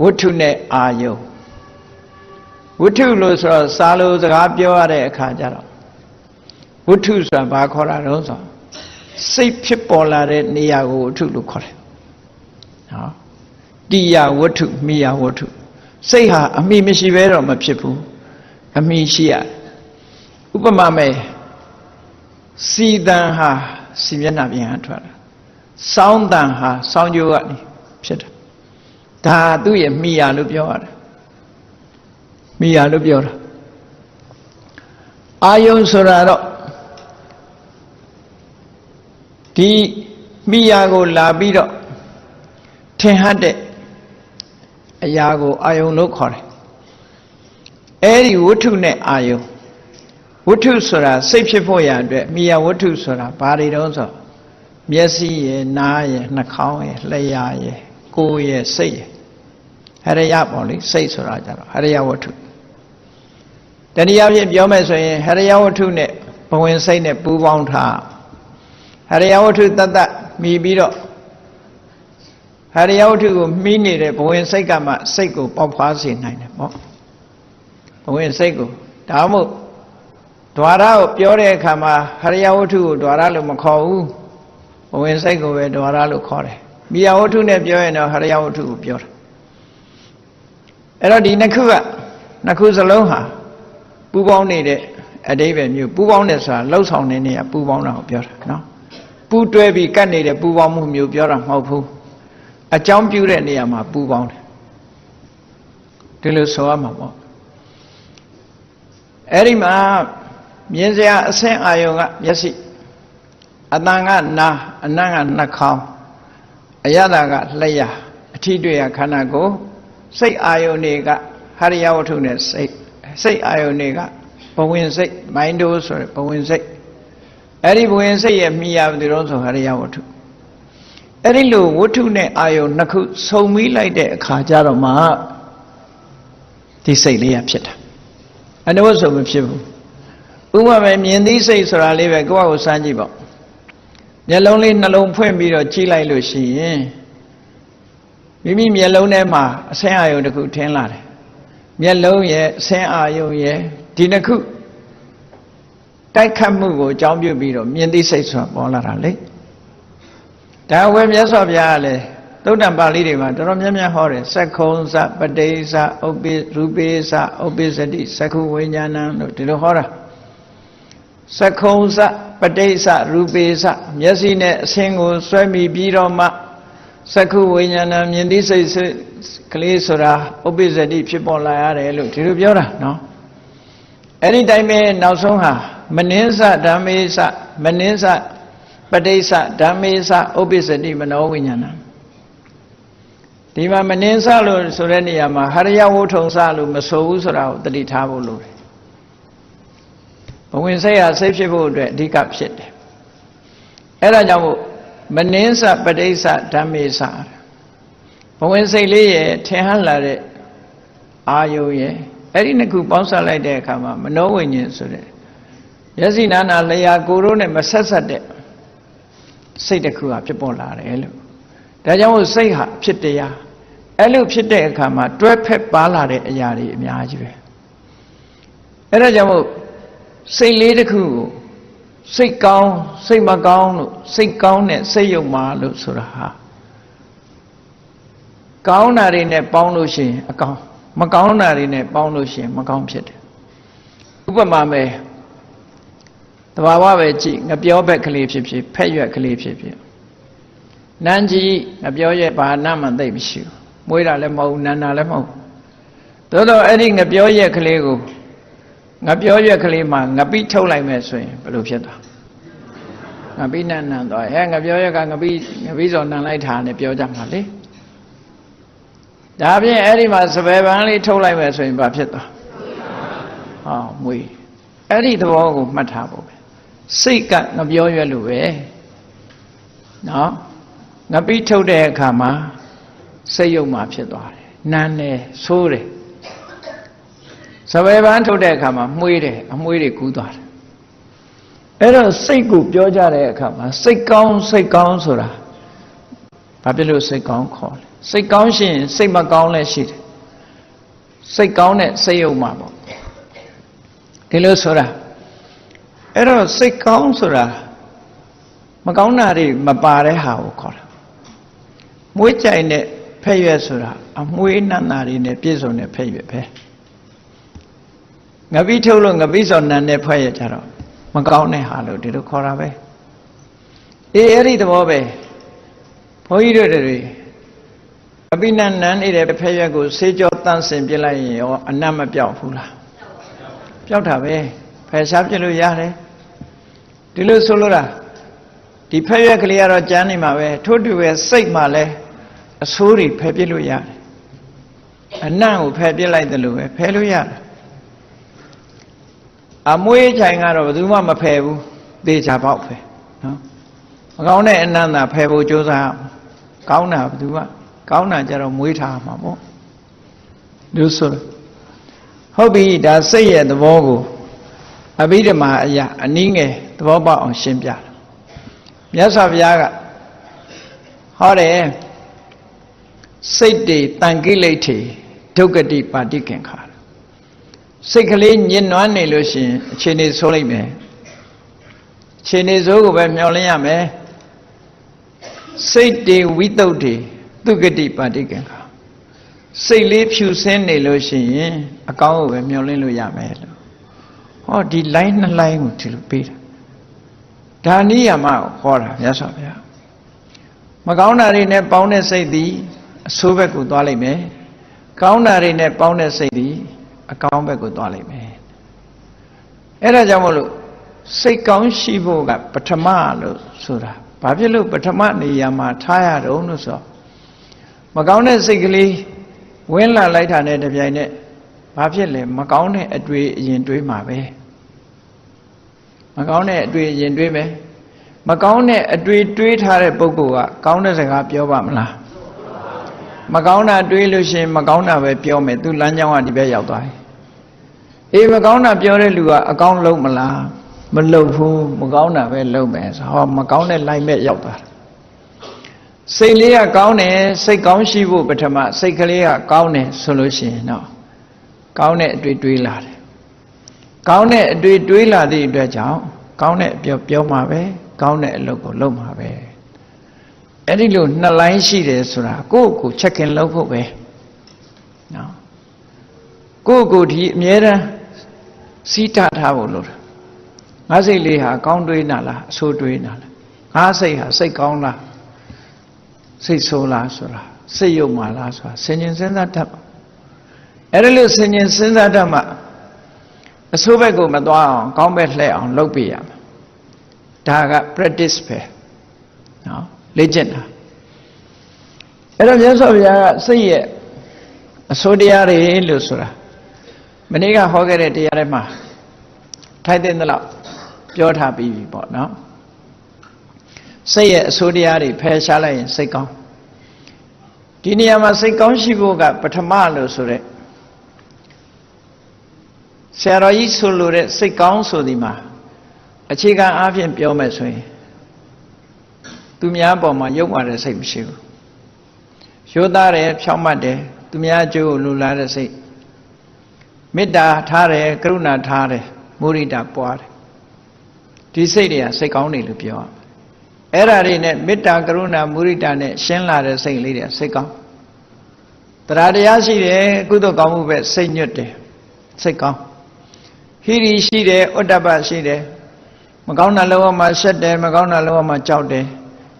ဝတ္ထုနဲ့အာယုံဝတ္ထုလို့ဆိုတော့စာလိုစကားပြောရတဲ့အခါကျတော့ဝတ္ထုဆိုတာဘာခေါ်တာတုံးဆိုစိတ်ဖြစ်ပေါ်လာတဲ့နေရာကိုဝတ္ထုလို့ခေါ်တယ်နော်တိယဝတ္ထုမိယဝတ္ထုစိတ်ဟာအမိမရှိဘဲတော့မဖြစ်ဘူးအမိရှိရဥပမာမဲ့စီတန်ဟာစီမျက်နှာပြင်ဟာထွက်လာစောင်းတန်ဟာစောင်းကြိုးကနေဖြစ်တယ်ဒါသူ့ရဲ့မိယာလို့ပြောရတယ်မိယာလို့ပြောတာအာယုံဆိုတာတော့ဒီမိယာကိုလာပြီးတော့ထင်ဟပ်တဲ့အရာကိုအာယုံလို့ခေါ်တယ်အဲ့ဒီဝတ္ထုနဲ့အာယုံဝတ္ထုဆိုတာစိတ်ဖြစ်ဖို့ရအတွက်မိယာဝတ္ထုဆိုတာဘာတွေတုံးဆိုမျက်စိရယ်နားရယ်နှာခေါင်းရယ်လျှာရယ် ကိုယ်ရဲ့စိတ်ဟရိယပေါ့လေစိတ်ဆိုတာကြတော့ဟရိယဝတ္ထုတနည်းအားဖြင့်ပြောမယ်ဆိုရင်ဟရိယဝတ္ထုနဲ့ဘဝင်စိတ်နဲ့ပူးပေါင်းထားဟရိယဝတ္ထုတတ်တတ်မိပြီးတော့ဟရိယဝတ္ထုကိုမှီးနေတဲ့ဘဝင်စိတ်ကမှစိတ်ကိုပေါက်ဖွားစေနိုင်တယ်ပေါ့ဘဝင်စိတ်ကိုဒါမှမဟုတ်ဒွါရကိုပြောတဲ့အခါမှာဟရိယဝတ္ထုကိုဒွါရလို့မခေါ်ဘူးဘဝင်စိတ်ကိုပဲဒွါရလို့ခေါ်တယ်မိယဝတ္ထုနဲ့ပြောရင်တော့ဟရိယဝတ္ထုကိုပြောတာအဲ့တော့ဒီနှစ်ခုစလုံးဟာပူပေါင်းနေတဲ့အဓိပ္ပာယ်မျိုးပူပေါင်းတယ်ဆိုတာလှုပ်ဆောင်တဲ့နေရာပူပေါင်းတာကိုပြောတာနော်ပူတွဲပြီးကတ်နေတဲ့ပူပေါင်းမှုမျိုးပြောတာမဟုတ်ဘူးအကြောင်းပြုတဲ့နေရာမှာပူပေါင်းတယ်ဒီလိုဆိုရမှာပေါ့အဲ့ဒီမှာမြင်စရာအဆင့်အာယုံကမျက်စိအတန်ကနားအနံ့ကနှာခေါင်းအရသာကလျှာအထီးတွေ့ရခန္ဓာကိုယ်စိတ်အာယုန်တွေကဟရိယဝတ္ထုနဲ့စိတ်အာယုန်တွေကဘဝင်စိတ်မိုင်းတိုးဆိုရယ်ဘဝင်စိတ်အဲ့ဒီဘဝင်စိတ်ရဲ့မိယာဘယ်လိုဆိုဟရိယဝတ္ထုအဲ့ဒီလိုဝတ္ထုနဲ့အာယုန်နှစ်ခုစုံပြီးလိုက်တဲ့အခါကျတော့မှဒီစိတ်လေးရဖြစ်တာအနုဝတ်ဆိုမဖြစ်ဘူးဥပမာမြင်သိစိတ်ဆိုတာလေးပဲကိုယ့်အကိုစမ်းကြည့်ပေါ့မျက်လုံးလေးနှလုံးဖွင့်ပြီးတော့ကြည့်လိုက်လို့ရှိရင်မိမိမျက်လုံးထဲမှာအဆင်းအာယုံတစ်ခုထင်းလာတယ်မျက်လုံးရဲ့အဆင်းအာယုံရဲ့ဒီနှစ်ခုတိုက်ခတ်မှုကိုအကြောင်းပြုပြီးတော့မြင်သိစိတ်ဆိုတာပေါ်လာတာလေဒါဝယ်မြတ်စွာဘုရားကလည်းသုတ္တံပါဠိတွေမှာတော်တော်များများဟောတယ်သက္ခုံစပတိစဥပ္ပိရူပေစဥပ္ပိစတိသက္ခုဝိညာဏံလို့ဒီလိုဟောတာသက္ခုံစပတိစရူပေစမျက်စိနဲ့အဆင်းကိုဆွဲမိပြီးတော့မှသက္ခုဝိညာဏမြင်သိစိတ်ကလေးဆိုတာဥပ္ပိစတိဖြစ်ပေါ်လာရတယ်လို့ဒီလိုပြောတာနော်အဲ့ဒီတိုင်းပဲနောက်ဆုံးဟာမနင်းစဓမ္မေစမနင်းစပတိစဓမ္မေစဥပ္ပိစတိမနောဝိညာဏဒီမှာမနင်းစလို့ဆိုတဲ့နေရာမှာဟရိယဝုထုံစလို့မဆိုဘူးဆိုတာကိုသတိထားဖို့လိုတယ်ဘဝင်စိတ်ဟာစိတ်ဖြစ်ဖို့အတွက်အဓိကဖြစ်တယ်အဲ့ဒါကြောင့်မို့မနင်းစပဋိစ္စဓမ္မေစဘဝင်စိတ်လေးရဲ့ထင်ဟပ်လာတဲ့အာယုံရဲ့အဲ့ဒီနှစ်ခုပေါင်းစပ်လိုက်တဲ့အခါမှာမနောဝိညာဉ်ဆိုတဲ့မျက်စိနာနာလျာကိုယ်တို့နဲ့မဆက်ဆက်တဲ့စိတ်တစ်ခုဟာဖြစ်ပေါ်လာတယ်လို့ဒါကြောင့်မို့စိတ်ဟာဖြစ်တရားအဲ့လိုဖြစ်တဲ့အခါမှာတွဲဖက်ပါလာတဲ့အရာတွေအများကြီးပဲအဲ့ဒါကြောင့်မို့စိတ်လေးတစ်ခုကိုစိတ်ကောင်းစိတ်မကောင်းလို့စိတ်ကောင်းတဲ့စိတ်ယုံမှလို့ဆိုတာဟာကောင်းတာတွေနဲ့ပေါင်းလို့ရှိရင်အကောင်းမကောင်းတာတွေနဲ့ပေါင်းလို့ရှိရင်မကောင်းဖြစ်တယ်ဥပမာပဲတဘာဝပဲကြည့်ငပြောဘက်ကလေးဖြစ်ဖြစ်ဖက်ရွက်ကလေးဖြစ်ဖြစ်နန်းကြီးငပြောရက်ဘာနာမှသိမရှိဘူးမွေးတာလည်းမဟုတ်နန်းတာလည်းမဟုတ်သို့တော့အဲ့ဒီငပြောရက်ကလေးကိုငပြောရက်ကလေးမှာငပိထုတ်လိုက်မယ်ဆိုရင်ဘယ်လိုဖြစ်သွားငပိနန်းသွားငပြောရက်ကငပိစော်နန်းလိုက်တာနဲ့ပြောကြမှာလေဒါဖြင့်အဲ့ဒီမှာစပယ်ပန်းလေးထုတ်လိုက်မယ်ဆိုရင်ဘာဖြစ်သွားဟောမွေးအဲ့ဒီသဘောကိုမှတ်ထားဖို့ပဲစိတ်ကငပြောရွက်လို့ပဲနော်ငပိထုတ်တဲ့အခါမှာစိတ်ယုံမှဖြစ်သွားတယ်နန်းတယ်ဆိုးတယ်စပယ်ပန်းထုတ်တဲ့အခါမှာမှုေးတယ်အမွှေးတွေကူးသွားတယ်အဲ့တော့စိတ်ကိုပြောကြတဲ့အခါမှာစိတ်ကောင်းဆိုတာဘာဖြစ်လို့စိတ်ကောင်းခေါ်လဲစိတ်ကောင်းရှင်စိတ်မကောင်းလည်းရှိတယ်စိတ်ကောင်းတဲ့စိတ်ယုံမှပေါ့ဒီလိုဆိုတာအဲ့တော့စိတ်ကောင်းဆိုတာမကောင်းတာတွေမပါတဲ့ဟာကိုခေါ်တာမွေးကြိုင်တဲ့ဖက်ရွက်ဆိုတာအမွှေးနန္နာတွေနဲ့ပြည့်စုံတဲ့ဖက်ရွက်ပဲငပိထုတ်လို့ငပိစော်နန်းတဲ့ဖက်ရွက်ကြတော့မကောင်းတဲ့ဟာလို့ဒီလိုခေါ်တာပဲအဲ့ဒီသဘောပဲဘုန်းကြီးတို့တွေငပိနန်းနေတဲ့ဖက်ရွက်ကိုဆေးကြောတန့်စင်ပြလိုက်ရင်ရောအနတ်မပြောက်ဘူးလားပြောက်တာပဲဖယ်ရှားပြလို့ရတယ်ဒီလိုဆိုလို့လားဒီဖက်ရွက်ကလေးကတော့ကျန်းနေမှာပဲထို့တူပဲစိတ်မှလည်းအဆိုးတွေဖယ်ပြလို့ရတယ်အနံ့ကိုဖယ်ပြလိုက်တယ်လို့ပဲဖယ်လို့ရတယ်အမွှေးချိုင်ကတော့ဘယ်သူမှမဖယ်ဘူးသေချာပေါက်ဖယ်နော်မကောင်းတဲ့အနံ့သာဖယ်ဖို့ကြိုးစားကောင်းတာဘယ်သူမှ ကောင်းတာကြတော့မွေးထားမှာပေါ့လို့ဆိုဟုတ်ပြီဒါစိတ်ရဲ့သဘောကိုအဘိဓမ္မာအရာအနည်းငယ်သဘောပေါက်အောင်ရှင်းပြတာမြတ်စွာဘုရားကဟောတယ်စိတ်တွေတန်ကိလေထေဒုက္ကတိပါတိကင်္ခါစိတ်ကလေးညင်နွမ်းနေလို့ရှိရင်အခြေအနေဆိုးလိုက်မယ်အခြေအနေဆိုးကိုပဲမျှော်လင့်ရမယ်စိတ်တွေဝိတုဒ္ဓေဒုက္ကတိပါတိကင်္ခါစိတ်လေးဖြူစင်းနေလို့ရှိရင်အကောင်းကိုပဲမျှော်လင့်လို့ရမယ်လို့ဟောဒီ line 2 line ကိုဒီလိုပေးတာဒါနိယမကိုဟောတာမြတ်စွာဘုရားမကောင်းတာတွေနဲ့ပေါင်းတဲ့စိတ်သည်အဆိုးဘက်ကိုသွားလိုက်မယ်ကောင်းတာတွေနဲ့ပေါင်းတဲ့စိတ်သည်အကောင်းဘက်ကိုသွားလိုက်မယ်အဲ့ဒါကြောင့်မို့လို့စိတ်ကောင်းရှိဖို့ကပထမလို့ဆိုတာဘာဖြစ်လို့ပထမနေရာမှာထားရတော့လို့ဆိုမကောင်းတဲ့စိတ်ကလေးဝင်လာလိုက်တာနဲ့တပြိုင်နက်ဘာဖြစ်လဲမကောင်းတဲ့အတွေ့အရင်တွေးမှာပဲမကောင်းတဲ့အတွေ့အရင်တွေးမယ်မကောင်းတဲ့အတွေ့တွေးထားတဲ့ပုဂ္ဂိုလ်ကကောင်းတဲ့စကားပြောပါမလားမကောင်းတာတွေးလို့ရှိရင်မကောင်းတာပဲပြောမယ်သူလမ်းကြောင်းကဒီဘက်ရောက်သွားတယ်အေးမကောင်းတာပြောတဲ့လူကအကောင်းလုံးမလားမလုပ်ဘူးမကောင်းတာပဲလုပ်မယ်ဆိုဟောမကောင်းတဲ့လိုက်မဲ့ရောက်သွားတာစိတ်လေးကကောင်းတယ်စိတ်ကောင်းရှိဖို့ပထမစိတ်ကလေးကကောင်းတယ်ဆိုလို့ရှိရင်တော့ကောင်းတဲ့အတွေ့တွေးလာတယ်ကောင်းတဲ့အတွေ့တွေးလာသည့်အတွက်ကြောင့်ကောင်းတဲ့အပြောမှာပဲကောင်းတဲ့အလုပ်ကိုလုပ်မှာပဲအဲ့ဒီလို2 line ရှိတယ်ဆိုတာကိုယ့်ကိုယ် check in လုပ်ဖို့ပဲနော်ကိုယ့်ကိုယ်ဒီအမြဲတမ်းစီးတာထားဖို့လို့ငါစိတ်လေးဟာကောင်းတွေးနာလားအဆိုးတွေးနာလားငါစိတ်ဟာစိတ်ကောင်းလားစိတ်ဆိုးလားဆိုတာစိတ်ယုံမှလားဆိုတာဆင်ញင်စဉ်းစားတတ်ပါအဲ့ဒါလို့ဆင်ញင်စဉ်းစားတတ်မှအဆိုးဘက်ကိုမသွားအောင်ကောင်းဘက်လှည့်အောင်လုပ်ပြရမယ်ဒါက practice ပဲနော်လေ့ကျင့်တာအဲ့တော့မြတ်စွာဘုရားကစိတ်ရဲ့အဆိုးတရားတွေလို့ဆိုတာမနေ့ကဟောခဲ့တဲ့တရားတွေမှာထိုက်တဲ့လောက်ပြောထားပြီးပြီပေါ့နော်စိတ်ရဲ့အဆိုးတရားတွေဖယ်ရှားလိုက်ရင်စိတ်ကောင်းဒီနေရာမှာစိတ်ကောင်းရှိဖို့ကပထမလို့ဆိုတဲ့ဆရာတော်ကြီးဆိုလိုတဲ့စိတ်ကောင်းဆိုဒီမှာအခြေခံအားဖြင့်ပြောမယ်ဆိုရင်သူများပေါ်မှာယုံရတဲ့စိတ်မရှိဘူးရိုးသားတယ်ဖြောင့်မတ်တယ်သူများအကျိုးကိုလူလာတဲ့စိတ်မေတ္တာထားတယ်ကရုဏာထားတယ်မုဒိတာပွားတယ်ဒီစိတ်တွေကစိတ်ကောင်းတယ်လို့ပြောရမယ်အဲ့ဒါတွေနဲ့မေတ္တာကရုဏာမုဒိတာနဲ့ရှင်းလာတဲ့စိတ်လေးတွေစိတ်ကောင်းတရားတရားရှိတယ်ကုသိုလ်ကောင်းမှုပဲစိတ်ညွတ်တယ်စိတ်ကောင်းဟိရိရှိတယ်ဥတ္တပရှိတယ်မကောင်းတာလောကမှာရှက်တယ်မကောင်းတာလောကမှာကြောက်တယ်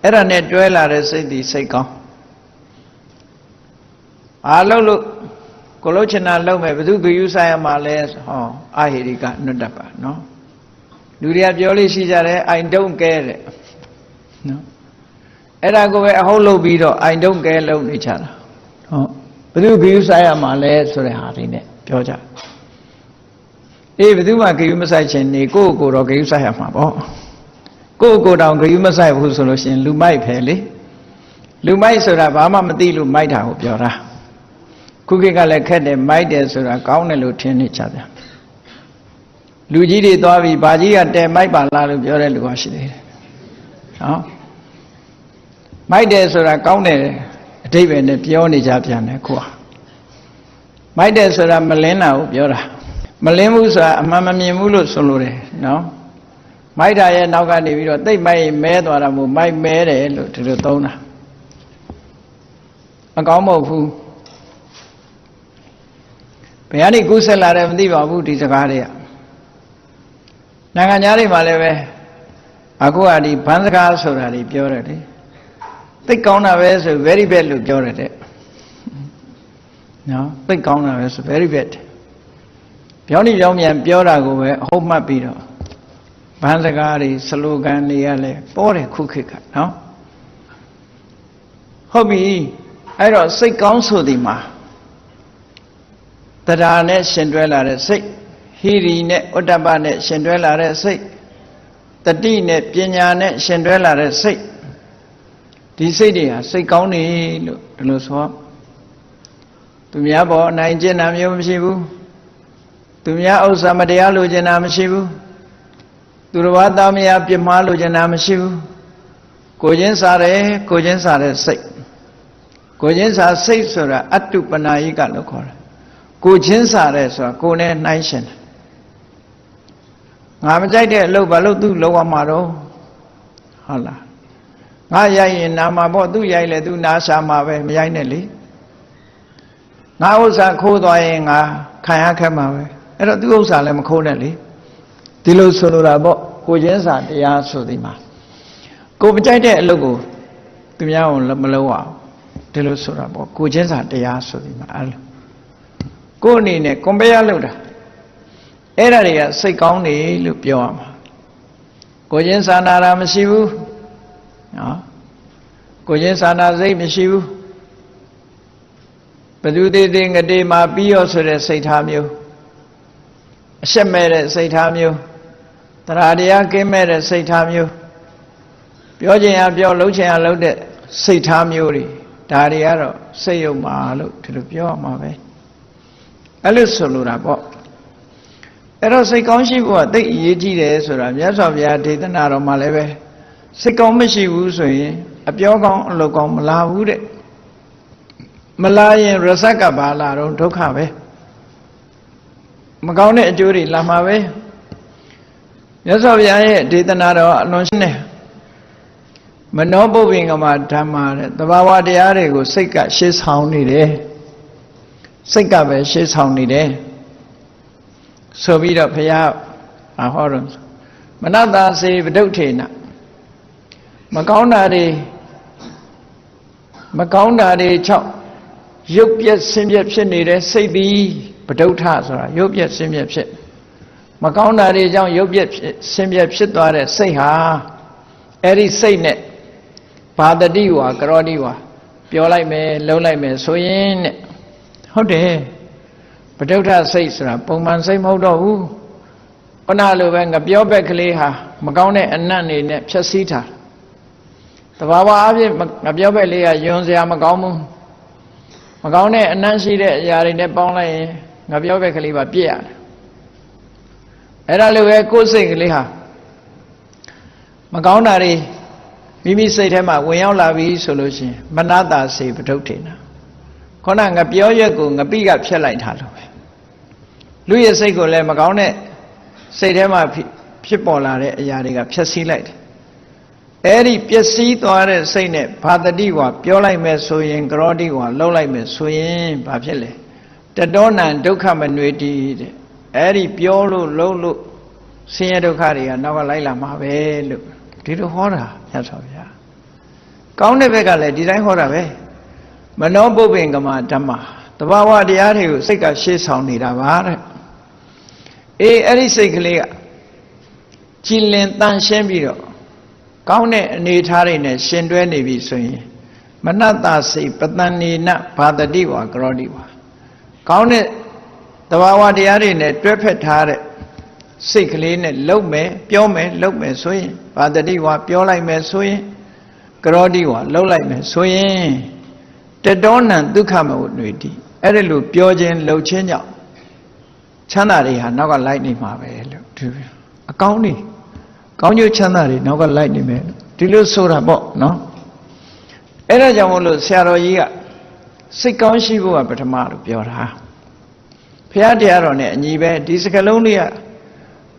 အဲ့ဒါနဲ့တွဲလာတဲ့စိတ်ဒီစိတ်ကောင်းအားလုံးလို့ကိုလို့ချင်တာလုံးမယ်ဘယ်သူဂယုဆိုင်ရမှာလဲဟောအာဟိရိကအနုတ္တပနော်လူတွေကပြောလို့ရှိကြတယ် I don't care တဲ့နော်အဲ့ဒါကိုပဲအဟုတ်လုပ်ပြီးတော့ I don't care လုပ်နေကြတာဟောဘယ်သူဂယုဆိုင်ရမှာလဲဆိုတဲ့ဟာလေးနဲ့ပြောကြအေးဘယ်သူမှဂယုမဆိုင်ချင်နေကိုယ့်ကိုယ်တော့ဂယုဆိုင်ရမှာပေါ့ကိုယ့်ကိုယ်တောင်ဂယုမဆိုင်ဘူးဆိုလို့ရှိရင်လူမိုက်ဖယ်လေလူမိုက်ဆိုတာဘာမှမသိလို့မိုက်တာကိုပြောတာခုခေတ်ကလည်းခက်တယ်မိုက်တယ်ဆိုတာကောင်းတယ်လို့ထင်နေကြတယ်လူကြီးတွေသွားပြီးဘာကြီးကတဲမိုက်ပါလားလို့ပြောတဲ့လူကရှိသေးတယ်နော်မိုက်တယ်ဆိုတာကောင်းတယ်အဓိပ္ပာယ်နဲ့ပြောနေကြပြန်တယ်ခုကမိုက်တယ်ဆိုတာမလင်းတာကိုပြောတာမလင်းဘူးဆိုတာအမှန်မမြင်ဘူးလို့ဆိုလိုတယ်နော်မိုက်တာရဲ့နောက်ကနေပြီးတော့တိတ်မိုက်မဲသွားတာမို့မိုက်မဲတယ်လို့ဒီလိုသုံးတာမကောင်းမဟုတ်ဘူးဘယ်ကနေကူးဆက်လာတယ်မသိပါဘူးဒီစကားတွေကနိုင်ငံသားတွေမှာလည်းပဲအခုကဒီဘန်းစကားဆိုတာတွေပြောတယ်လေသိကောင်းတာပဲဆို very bad လို့ပြောတယ်တဲ့နော်သိကောင်းတာပဲဆို very bad ပြောနေပြောမြန်ပြောတာကိုပဲအဟုတ်မှတ်ပြီးတော့ဘန်းစကားတွေစလိုဂန်တွေကလည်းပေါ်တယ်ခုခေတ်ကနော်ဟုတ်ပြီအဲ့တော့စိတ်ကောင်းဆိုဒီမှာတရားနဲ့ရှင်တွဲလာတဲ့စိတ်ဟိရိနဲ့ဥတ္တပနဲ့ရှင်တွဲလာတဲ့စိတ်တတိနဲ့ပညာနဲ့ရှင်တွဲလာတဲ့စိတ် ဒီစိတ်တွေဟာစိတ်ကောင်းနေလို့ဒီလိုဆိုသူများပေါ်အနိုင်ကျင့်တာမျိုးမရှိဘူးသူများဥစ္စာမတရားလိုချင်တာမရှိဘူးသူတော်ဘာသားမယားပြမှားလိုချင်တာမရှိဘူးကိုချင်းစားတယ်ကိုချင်းစားတဲ့စိတ်ကိုချင်းစားစိတ်ဆိုတာအတုပနာယိကလို့ခေါ်တယ်ကိုချင်းစားတယ်ဆိုတာကိုနဲ့နှိုင်းရှင်တယ်ငါမကြိုက်တဲ့အလုပ်ဘာလို့သူ့လောက်ရမှာတော့ဟုတ်လားငါရိုက်ရင်နာမှာပေါ့သူရိုက်လေသူနာရှာမှာပဲမရိုက်နဲ့လေငါဥစ္စာခိုးသွားရင်ငါခံရခဲ့မှာပဲအဲ့တော့သူဥစ္စာလည်းမခိုးနဲ့လေဒီလိုဆိုလိုတာပေါ့ကိုချင်းစာတရားဆိုဒီမှာကိုမကြိုက်တဲ့အလုပ်ကိုသူများအောင်မလုပ်အောင်ဒီလိုဆိုတာပေါ့ကိုချင်းစာတရားဆိုဒီမှာအဲ့လိုကိုအနေနဲ့ကွန်ပျားလုပ်တာအဲ့ဒါတွေကစိတ်ကောင်းနေလို့ပြောရမှာကိုချင်းစာနာတာမရှိဘူးနော်ကိုချင်းစာနာစိတ်မရှိဘူးဘသူသေးသေးငတေမှာပြီးရောဆိုတဲ့စိတ်ထားမျိုးအရှက်မဲ့တဲ့စိတ်ထားမျိုးတရားတရားကင်းမဲ့တဲ့စိတ်ထားမျိုးပြောချင်ရပြောလှုပ်ချင်ရလှုပ်တဲ့စိတ်ထားမျိုးတွေဒါတွေကတော့စိတ်ယုံမှာလို့ဒီလိုပြောရမှာပဲအဲ့လိုဆိုလိုတာပေါ့အဲ့တော့စိတ်ကောင်းရှိဖို့ကသိအရေးကြီးတယ်ဆိုတာမြတ်စွာဘုရားဒေသနာတော်မှာလည်းပဲစိတ်ကောင်းမရှိဘူးဆိုရင်အပြောကောင်းအလုပ်ကောင်းမလာဘူးတဲ့မလာရင်ရစက်ကဘာလာတော့ဒုက္ခပဲမကောင်းတဲ့အကျိုးတွေလာမှာပဲမြတ်စွာဘုရားရဲ့ဒေသနာတော်အလွန်ရှင်းတယ်မနောပုပ္ပင်္ဂမဓမ္မတဲ့သဘာဝတရားတွေကိုစိတ်ကရှေ့ဆောင်နေတယ်စိတ်ကပဲရှေ့ဆောင်နေတယ်ဆိုပြီးတော့ဘုရားဟောတော့မနတစေပဒုဋ္ဌေနမကောင်းတာတွေ6ရုပ်ပြက်ဆင်းပြက်ဖြစ်နေတဲ့စိတ်သည်ပဒုဋ္ဌဆိုတာရုပ်ပြက်ဆင်းပြက်ဖြစ်မကောင်းတာတွေကြောင့်ရုပ်ပြက်ဆင်းပြက်ဖြစ်သွားတဲ့စိတ်ဟာအဲ့ဒီစိတ်နဲ့ဘာတတိဝါကရောတိဝါပြောလိုက်မယ်လုံးလိုက်မယ်ဆိုရင်တဲ့ဟုတ်တယ်ပဒုဋ္ဌစိတ်ဆိုတာပုံမှန်စိတ်မဟုတ်တော့ဘူးခုနလိုပဲငပြောဘက်ကလေးဟာမကောင်းတဲ့အနတ်နေနဲ့ဖြည့်ဆည်းထားတဘာဝအဖြစ်ငပြောဘက်လေးကယွန်စရာမကောင်းဘူးမကောင်းတဲ့အနတ်ရှိတဲ့အရာတွေနဲ့ပေါင်းလိုက်ရင်ငပြောဘက်ကလေးပါပြည့်ရတယ်အဲ့ဒါလိုပဲကိုယ်စိတ်ကလေးဟာမကောင်းတာတွေမိမိစိတ်ထဲမှာဝင်ရောက်လာပြီဆိုလို့ရှိရင်မနတာစေပဒုဋ္ဌေနာခေါင်းငပြောရက်ကိုငပိကဖြတ်လိုက်တာလို့ပဲလူရဲ့စိတ်ကိုလည်းမကောင်းတဲ့စိတ်ထဲမှာဖြစ်ပေါ်လာတဲ့အရာတွေကဖြတ်စည်းလိုက်တယ်အဲ့ဒီပျက်စီးသွားတဲ့စိတ်နဲ့ဘာတတိဝါပြောလိုက်မယ်ဆိုရင်ကရောတိဝါလှုပ်လိုက်မယ်ဆိုရင်ဘာဖြစ်လဲတတောနံဒုက္ခမနွေတိတဲ့အဲ့ဒီပြောလို့လှုပ်လို့ဆင်းရဲဒုက္ခတွေကနောက်ကလိုက်လာမှာပဲလို့ဒီလိုဟောတာမြတ်စွာဘုရားကောင်းတဲ့ဘက်ကလည်းဒီတိုင်းဟောတာပဲမနောပုပ္ပင်္ဂမဓမ္မတဘာဝတရားတွေကိုစိတ်ကရှေ့ဆောင်နေတာပါတဲ့အေးအဲ့ဒီစိတ်ကလေးကကြည်လင်တန်ရှင်းပြီးတော့ကောင်းတဲ့အနေထားတွေနဲ့ရှင်တွဲနေပြီဆိုရင်မနတစိတ်ပတန်နေနဘာတတိဝါကရောတိဝါကောင်းတဲ့တဘာဝတရားတွေနဲ့တွဲဖက်ထားတဲ့စိတ်ကလေးနဲ့လှုပ်မယ်ပြောမယ်လှုပ်မယ်ဆိုရင်ဘာတတိဝါပြောလိုက်မယ်ဆိုရင်ကရောတိဝါလှုပ်လိုက်မယ်ဆိုရင်တတောနံဒုက္ခမဝိတိအဲ့ဒါလို့ပြောခြင်းလှုပ်ခြင်းကြောင့်ချမ်းသာတွေဟာနောက်ကလိုက်နေမှာပဲလို့ဒီအကောင်းနေကောင်းကျိုးချမ်းသာတွေနောက်ကလိုက်နေမယ်ဒီလိုဆိုတာပေါ့နော်အဲ့ဒါကြောင့်မို့လို့ဆရာတော်ကြီးကစိတ်ကောင်းရှိဖို့ကပထမလို့ပြောတာဘုရားတရားတော်နဲ့အညီပဲဒီစကားလုံးလေးက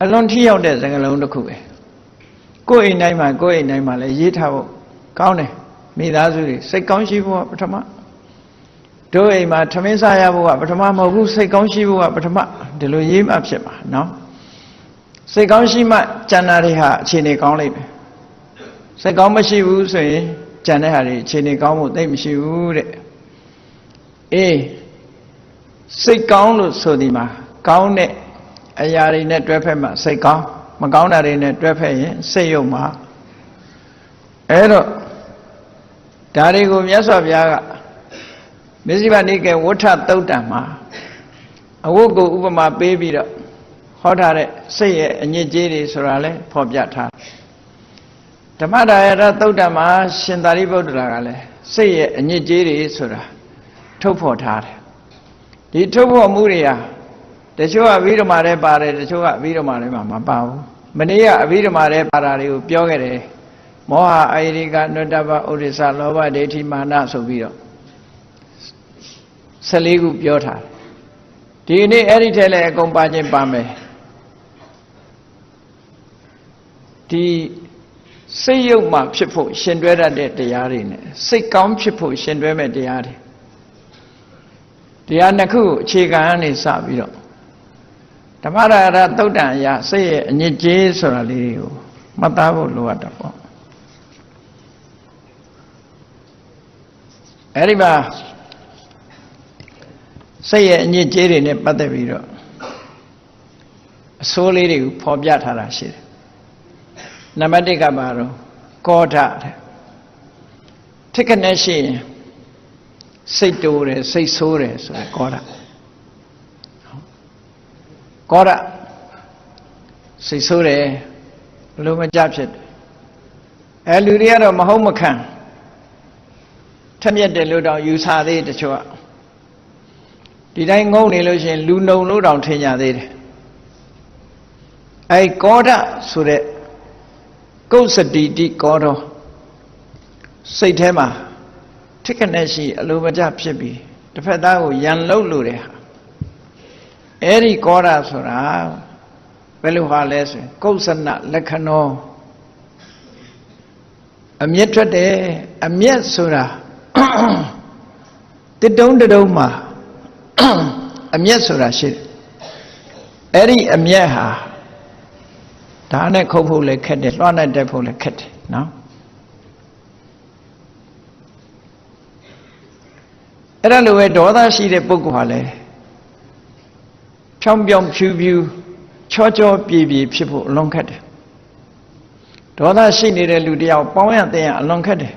အလွန်ထိရောက်တဲ့စကားလုံးတစ်ခုပဲကိုယ်အိမ်တိုင်းမှာလည်းရေးထားဖို့ကောင်းတယ်မိသားစုတွေစိတ်ကောင်းရှိဖို့ကပထမတို့အိမ်မှာထမင်းစားရဖို့ကပထမမဟုတ်ဘူးစိတ်ကောင်းရှိဖို့ကပထမဒီလိုရေးမှဖြစ်မှာနော်စိတ်ကောင်းရှိမှကျန်တာတွေဟာအခြေအနေကောင်းလိမ့်မယ်စိတ်ကောင်းမရှိဘူးဆိုရင်ကျန်တဲ့ဟာတွေအခြေအနေကောင်းဖို့သိမရှိဘူးတဲ့အေးစိတ်ကောင်းလို့ဆိုဒီမှာကောင်းတဲ့အရာတွေနဲ့တွဲဖက်မှစိတ်ကောင်းမကောင်းတာတွေနဲ့တွဲဖက်ရင်စိတ်ယုံမှာအဲ့တော့ဒါတွေကိုမြတ်စွာဘုရားကမဇ္ဈိမနိကေဝဋ္ဌသုတ်တံမှာအဝတ်ကိုဥပမာပေးပြီးတော့ ဟောထားတဲ့စိတ်ရဲ့အညစ်အကြေးတွေဆိုတာလဲဖော်ပြထားတယ်။အဲ့ဒီစိတ် ဓမ္မဒါယရသုတ်တံမှာရှင်သာရိပုတ္တရာကလည်းစိတ်ရဲ့အညစ်အကြေးတွေဆိုတာထုတ်ဖော်ထားတယ်ဒီထုတ်ဖော်မှုတွေဟာတချို့ကအဘိဓမ္မာထဲပါတယ်တချို့ကအဘိဓမ္မာထဲမှာမပါဘူးမနေ့ကအဘိဓမ္မာထဲပါတာတွေကိုပြောခဲ့တယ်မောဟအာယိရိကနုတ္တပဥဒိစ္စလောဘဒိဋ္ဌိမာနဆိုပြီးတော့14ခုပြောထားတယ်ဒီနေ့အဲ့ဒီထဲလည်းအကုန်ပါခြင်းပါမယ်ဒီစိတ်ယုတ်မှဖြစ်ဖို့ရှင်တွဲတတ်တဲ့တရားတွေနဲ့စိတ်ကောင်းဖြစ်ဖို့ရှင်တွဲမဲ့တရားတွေတရားနှစ်ခုအခြေခံအနေစပြီးတော့ဓမ္မရာရသုတ်တံအရာစိတ်ရဲ့အညစ်အကြေးဆိုတာလေးကိုမှတ်သားဖို့လိုအပ်တာပေါ့အဲ့ဒီမှာစိတ်ရဲ့အညစ်အကြေးတွေနဲ့ပတ်သက်ပြီးတော့အဆိုးလေးတွေကိုဖော်ပြထားတာရှိတယ်နံပါတ်1ကပါတော့ကောဓတဲ့ထိက္ခနဲ့ရှိရင်စိတ်တိုးတယ်စိတ်ဆိုးတယ်ဆိုရယ်ကောဓစိတ်ဆိုးတယ်ဘလို့မကြဖြစ်တယ်လူတွေကတော့မဟုတ်မခံထက်မြက်တယ်လို့တောင်ယူဆသေးတချို့ကဒီတိုင်းငုံနေလို့ရှိရင်လူနှုံလို့တောင်ထင်ကြသေးတယ်ကောဓဆိုတဲ့ကုသတိတိကောဓစိတ်ထဲမှာထိက္ခနဲ့ရှိအလိုမကျဖြစ်ပြီးတစ်ဖက်သားကိုယံလုံးလို့တဲ့ဟာအဲ့ဒီကောဓဆိုတာဘယ်လိုဟာလဲဆိုရင်ကုသနလက္ခဏောအမျက်ထွက်တယ်အမျက်ဆိုတာတစ်တုံးတုံးမှာအမျက်ဆိုတာရှိတယ်အဲ့ဒီအမျက်ဟာဒါနဲ့ခုတ်ဖို့လည်းခက်တယ်လွှမ်းနဲ့တက်ဖို့လည်းခက်တယ်နော်အဲ့ဒါလိုပဲဒေါသရှိတဲ့ပုဂ္ဂိုလ်ဟာလည်းဖြောင်းပြောင်းဖြူဖြူချောချောပြေပြေဖြစ်ဖို့အလွန်ခက်တယ်ဒေါသရှိနေတဲ့လူတယောက်ပေါင်းရတဲ့အလွန်ခက်တယ်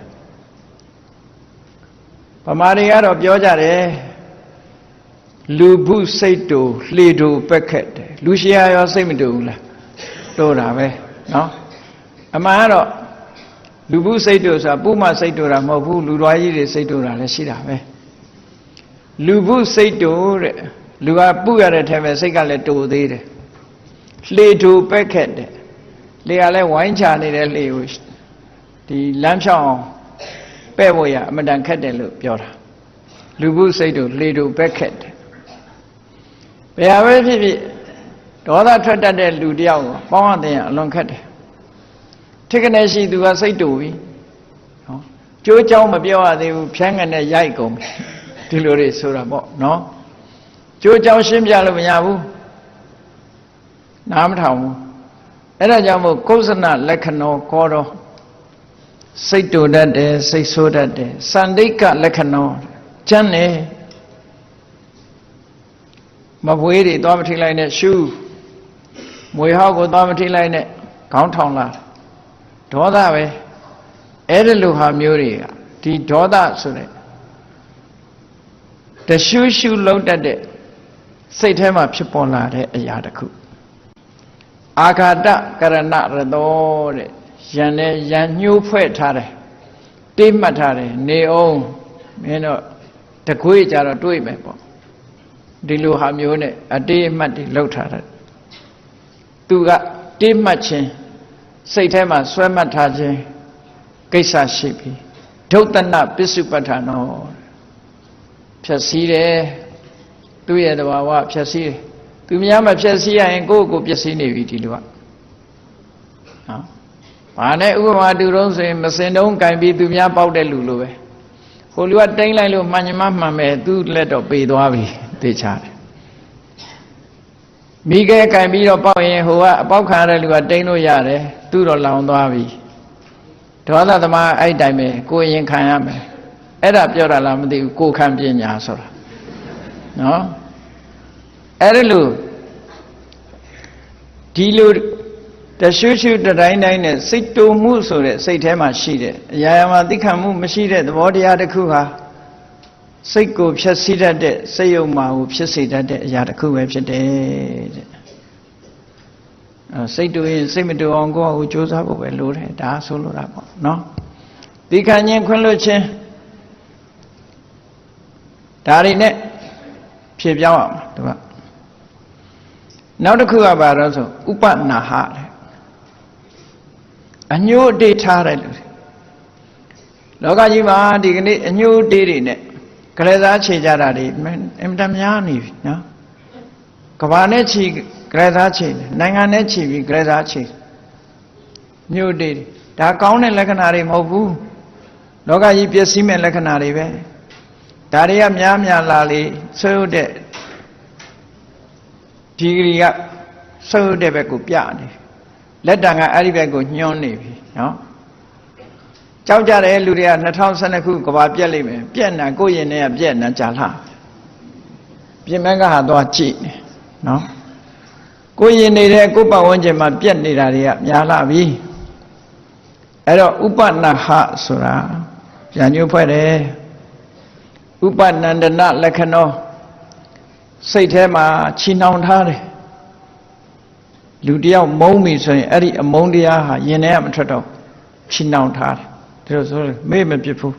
ဗမာတွေကတော့ပြောကြတယ်လူဘုစိတ်တူလှေတူပက်ခက်တယ်လူရှိရရောစိတ်မတူဘူးလားတို့တာပဲနော်အမှန်ကတော့လူဘုစိတ်တူဆိုတာပုမစိတ်တူတာမဟုတ်ဘူးလူတော်ကြီးတွေစိတ်တူတာလည်းရှိတာပဲလူဘုစိတ်တူတဲ့လူကပုရတဲ့ထဲမှာစိတ်ကလည်းတူသေးတယ်လှေတူပက်ခက်တယ်လေကလည်းဝိုင်းချနေတဲ့လှေကိုဒီလမ်းဖြောင်းအောင်ပဲ့ဖို့ရအမတန်ခက်တယ်လို့ပြောတာလူဘုစိတ်တူလှေတူပက်ခက်တယ်ဘယ်ဟာပဲဖြစ်ဖြစ်ဒေါသထွက်တတ်တဲ့လူတယောက်ကိုပေါင်းရတဲ့အလွန်ခက်တယ်ထိက္ခနဲ့ရှိသူကစိတ်တူပြီနော်ကြိုးကြောင်းမပြောရသေးဘူးဖြန်းငနဲ့ရိုက်ကုန်ပြီဒီလိုတွေဆိုတာပေါ့နော်ကြိုးကြောင်းရှင်းပြလို့မရဘူးနားမထောင်ဘူးအဲ့ဒါကြောင့်မို့ကုသနလက္ခဏောကောတော့စိတ်တူတတ်တယ်စိတ်ဆိုးတတ်တယ်စန္ဒိကလက္ခဏောကျမ်းတယ်မပွေးတွေသွားမထိလိုက်နဲ့ရှူးမွေဟောက်ကိုသွားမထိလိုက်နဲ့ခေါင်းထောင်လာဒေါသပဲအဲ့ဒီလိုဟာမျိုးတွေကဒီဒေါသဆိုတဲ့တရှူးရှူးလုံးတတ်တဲ့စိတ်ထဲမှာဖြစ်ပေါ်လာတဲ့အရာတစ်ခုအာဃာတကရဏရတောတဲ့ယံနဲ့ယံညှိုးဖွဲ့ထားတယ်တိမှတ်ထားတယ်နေအောင်မင်းတို့တကွေးကြတော့တွေးမယ်ပေါ့ဒီလိုဟာမျိုးနဲ့အတေးအမှတ်တွေလောက်ထားတယ်သူကတေးမှတ်ခြင်းစိတ်ထဲမှာဆွဲမှတ်ထားခြင်းကိစ္စရှိပြီဒုတ္တနပစ္စုပ္ပထာနောဖြည့်စည်းတယ်သူ့ရဲ့တဘာဝဖြည့်စည်းတယ်သူများမဖြည့်စည်းရရင်ကိုယ့်ကိုယ်ပြည့်စည်နေပြီဒီလိုကနော်ဘာနဲ့ဥပမာတူတော့ဆိုရင်မစင်တုံးကင်ပြီးသူများပေါက်တဲ့လူလိုပဲဟိုလူကတိမ့်လိုက်လို့မှန်ညမမှန်မယ်သူ့လက်တော့ပေသွားပြီသိချတယ်မိခဲကင်ပြီးတော့ပေါက်ရင်ဟိုကအပေါက်ခံရတဲ့လူကတိမ့်လို့ရတယ်သူ့တော့လောင်သွားပြီဒေါသသမားအဲ့တိုင်ပဲကိုယ်ရင်ခံရမယ်အဲ့ဒါပြောတာလားမသိဘူးကိုယ်ခံပညာဆိုတာနော်အဲ့ဒါလို့ဒီလိုတရှုရှုတိုင်းတိုင်းနဲ့စိတ်တူမှုဆိုတဲ့စိတ်ထဲမှာရှိတဲ့အရာရာမှာသိခံမှုမရှိတဲ့သဘောတရားတစ်ခုဟာစိတ်ကိုဖြည့်ဆည်းတတ်တဲ့စိတ်ယုံမှာကိုဖြစ်စေတတ်တဲ့အရာတစ်ခုပဲဖြစ်တယ်တဲ့ စိတ်တူရင်စိတ်မတူအောင်ကိုယ့်အကိုကြိုးစားဖို့ပဲလိုတယ်ဒါဆိုလိုတာပေါ့နော်သီခံခြင်းခွင့်လွှတ်ခြင်းဒါတွေနဲ့ဖြည့်ပြောင်းအောင်ဒီကနောက်တစ်ခုကဘာလို့ဆိုဥပနာဟတဲ့အညို့အတေးထားတဲ့လူလောကကြီးမှာဒီကနေ့အညို့အတေးတွေနဲ့ကလေးစားခြေကြတာတွေအင်မတန်များနေပြီနော်ကဘာနဲ့ခြေကလေးစားခြေနိုင်ငံနဲ့ခြေပြီးကလေးစားခြေညို့တေးဒါကောင်းတဲ့လက္ခဏာတွေမဟုတ်ဘူးလောကကြီးပျက်စီးမဲ့လက္ခဏာတွေပဲဒါတွေကများများလာလေဆွေးတဲ့ဒီဂရီကဆွေးတဲ့ဘက်ကိုပြနေလက်တံကအဲ့ဒီဘက်ကိုညှွန်းနေပြီနော်ကြောက်ကြတဲ့လူတွေက2012ခုကဘာပြက်လိမ့်မယ်ပြက်နာကိုယ့်ရင်ထဲကပြက်နာကြာလာပြင်မဲ့ကဟာသွားကြည့်နေနော်ကိုယ်ရင်နေတဲ့ကိုယ်ပတ်ဝန်းကျင်မှာပြက်နေတာတွေကများလာပြီအဲ့တော့ဥပနာဟဆိုတာဉာဏ်ညွှန်ဖွဲ့တယ်ဥပနန္ဒနလက္ခဏောစိတ်ထဲမှာချီနှောင်ထားတယ်လူတယောက်မုန်းပြီဆိုရင်အဲ့ဒီအမုန်းတရားဟာရင်ထဲကမထွက်တော့ချီနှောင်ထားတယ်ဒါဆိုမေ့မပြစ်ဘူး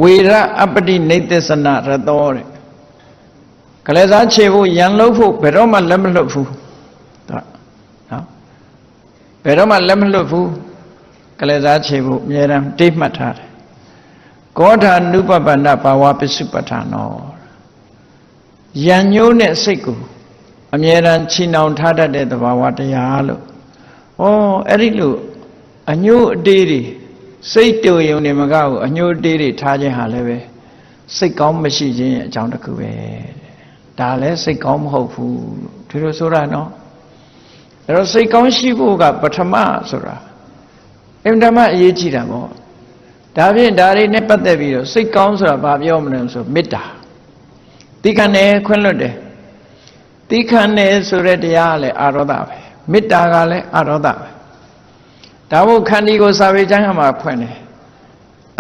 ဝေရအပတိနေသစ္စနရတောတဲ့ကလေးစားခြေဖို့ရန်လို့ဖို့ဘယ်တော့မှလက်မလွတ်ဘူးနော်ဘယ်တော့မှလက်မလွတ်ဘူးကလေးစားခြေဖို့အမြဲတမ်းတိတ်မှတ်ထားတယ်ကောဋာနုပပန္နဘာဝပစ္စုပ္ပထာနောယံညိုးနဲ့စိတ်ကိုအမြဲတမ်းချီနှောင်ထားတတ်တဲ့သဘာဝတရားလို့အဲ့ဒီလိုအညိုးအတေးတွေစိတ်တူရုံနဲ့မကဘူးအညိုးအတေးတွေထားခြင်းဟာလည်းပဲစိတ်ကောင်းမရှိခြင်းရဲ့အကြောင်းတစ်ခုပဲဒါလည်းစိတ်ကောင်းမဟုတ်ဘူးဒီလိုဆိုတာနော်အဲ့တော့စိတ်ကောင်းရှိဖို့ကပထမဆိုတာအင်တမအရေးကြီးတာပေါ့ဒါဖြင့်ဒါတွေနဲ့ပတ်သက်ပြီးတော့စိတ်ကောင်းဆိုတာဘာပြောမလဲဆိုမေတ္တာသီခံတယ်ခွင့်လွတ်တယ်သီခံတယ်ဆိုတဲ့တရားကလည်းအာရောဒပဲမေတ္တာကလည်းအာရောဒပဲဒါမို့ခန္တီကိုစာပေကျမ်းမှာဖွင့်တယ်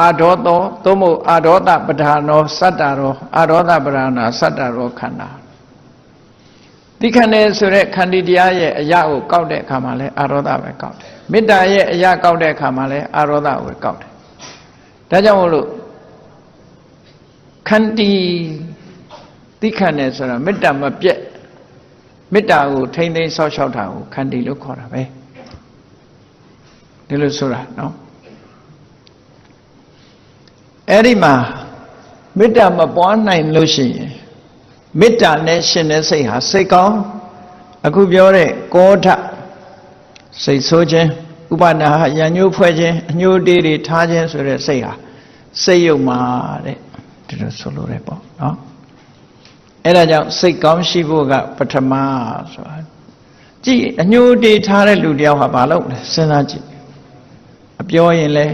အာဒေါသောသို့မဟုတ်အာဒေါသပဋ္ဌာနောစတ္တရောအာဒေါသပဋ္ဌာနာစတ္တရောခန္ဓာသီခံတယ်ဆိုတဲ့ခန္တီတရားရဲ့အရာကိုကောက်တဲ့အခါမှာလည်းအာရောဒပဲကောက်တယ်မေတ္တာရဲ့အရာကောက်တဲ့အခါမှာလည်းအာရောဒကိုကောက်တယ်ဒါကြောင့်မို့လို့ခန္တီသိခံတယ်ဆိုတာမေတ္တာမပြတ်မေတ္တာကိုထိမ့်သိမ်းဆောက်ရှောက်တာကိုခန္တီလို့ခေါ်တာပဲဒီလိုဆိုတာနော်အဲ့ဒီမှာမေတ္တာမပွားနိုင်လို့ရှိရင်မေတ္တာနဲ့ရှင်တဲ့စိတ်ဟာစိတ်ကောင်းအခုပြောတဲ့ကောဋစိတ်ဆိုးခြင်းဥပနာဟရံညိုးဖွဲ့ခြင်းအညိုးတေးတွေထားခြင်းဆိုတဲ့စိတ်ဟာစိတ်ယုံမှာတဲ့ဒီလိုဆိုလိုတယ်ပေါ့နော်အဲ့ဒါကြောင့်စိတ်ကောင်းရှိဖို့ကပထမဆိုတာကြည့်အညိုးတေးထားတဲ့လူတယောက်ဟာဘာလုပ်လဲစဉ်းစားကြည့်အပြောရင်လဲ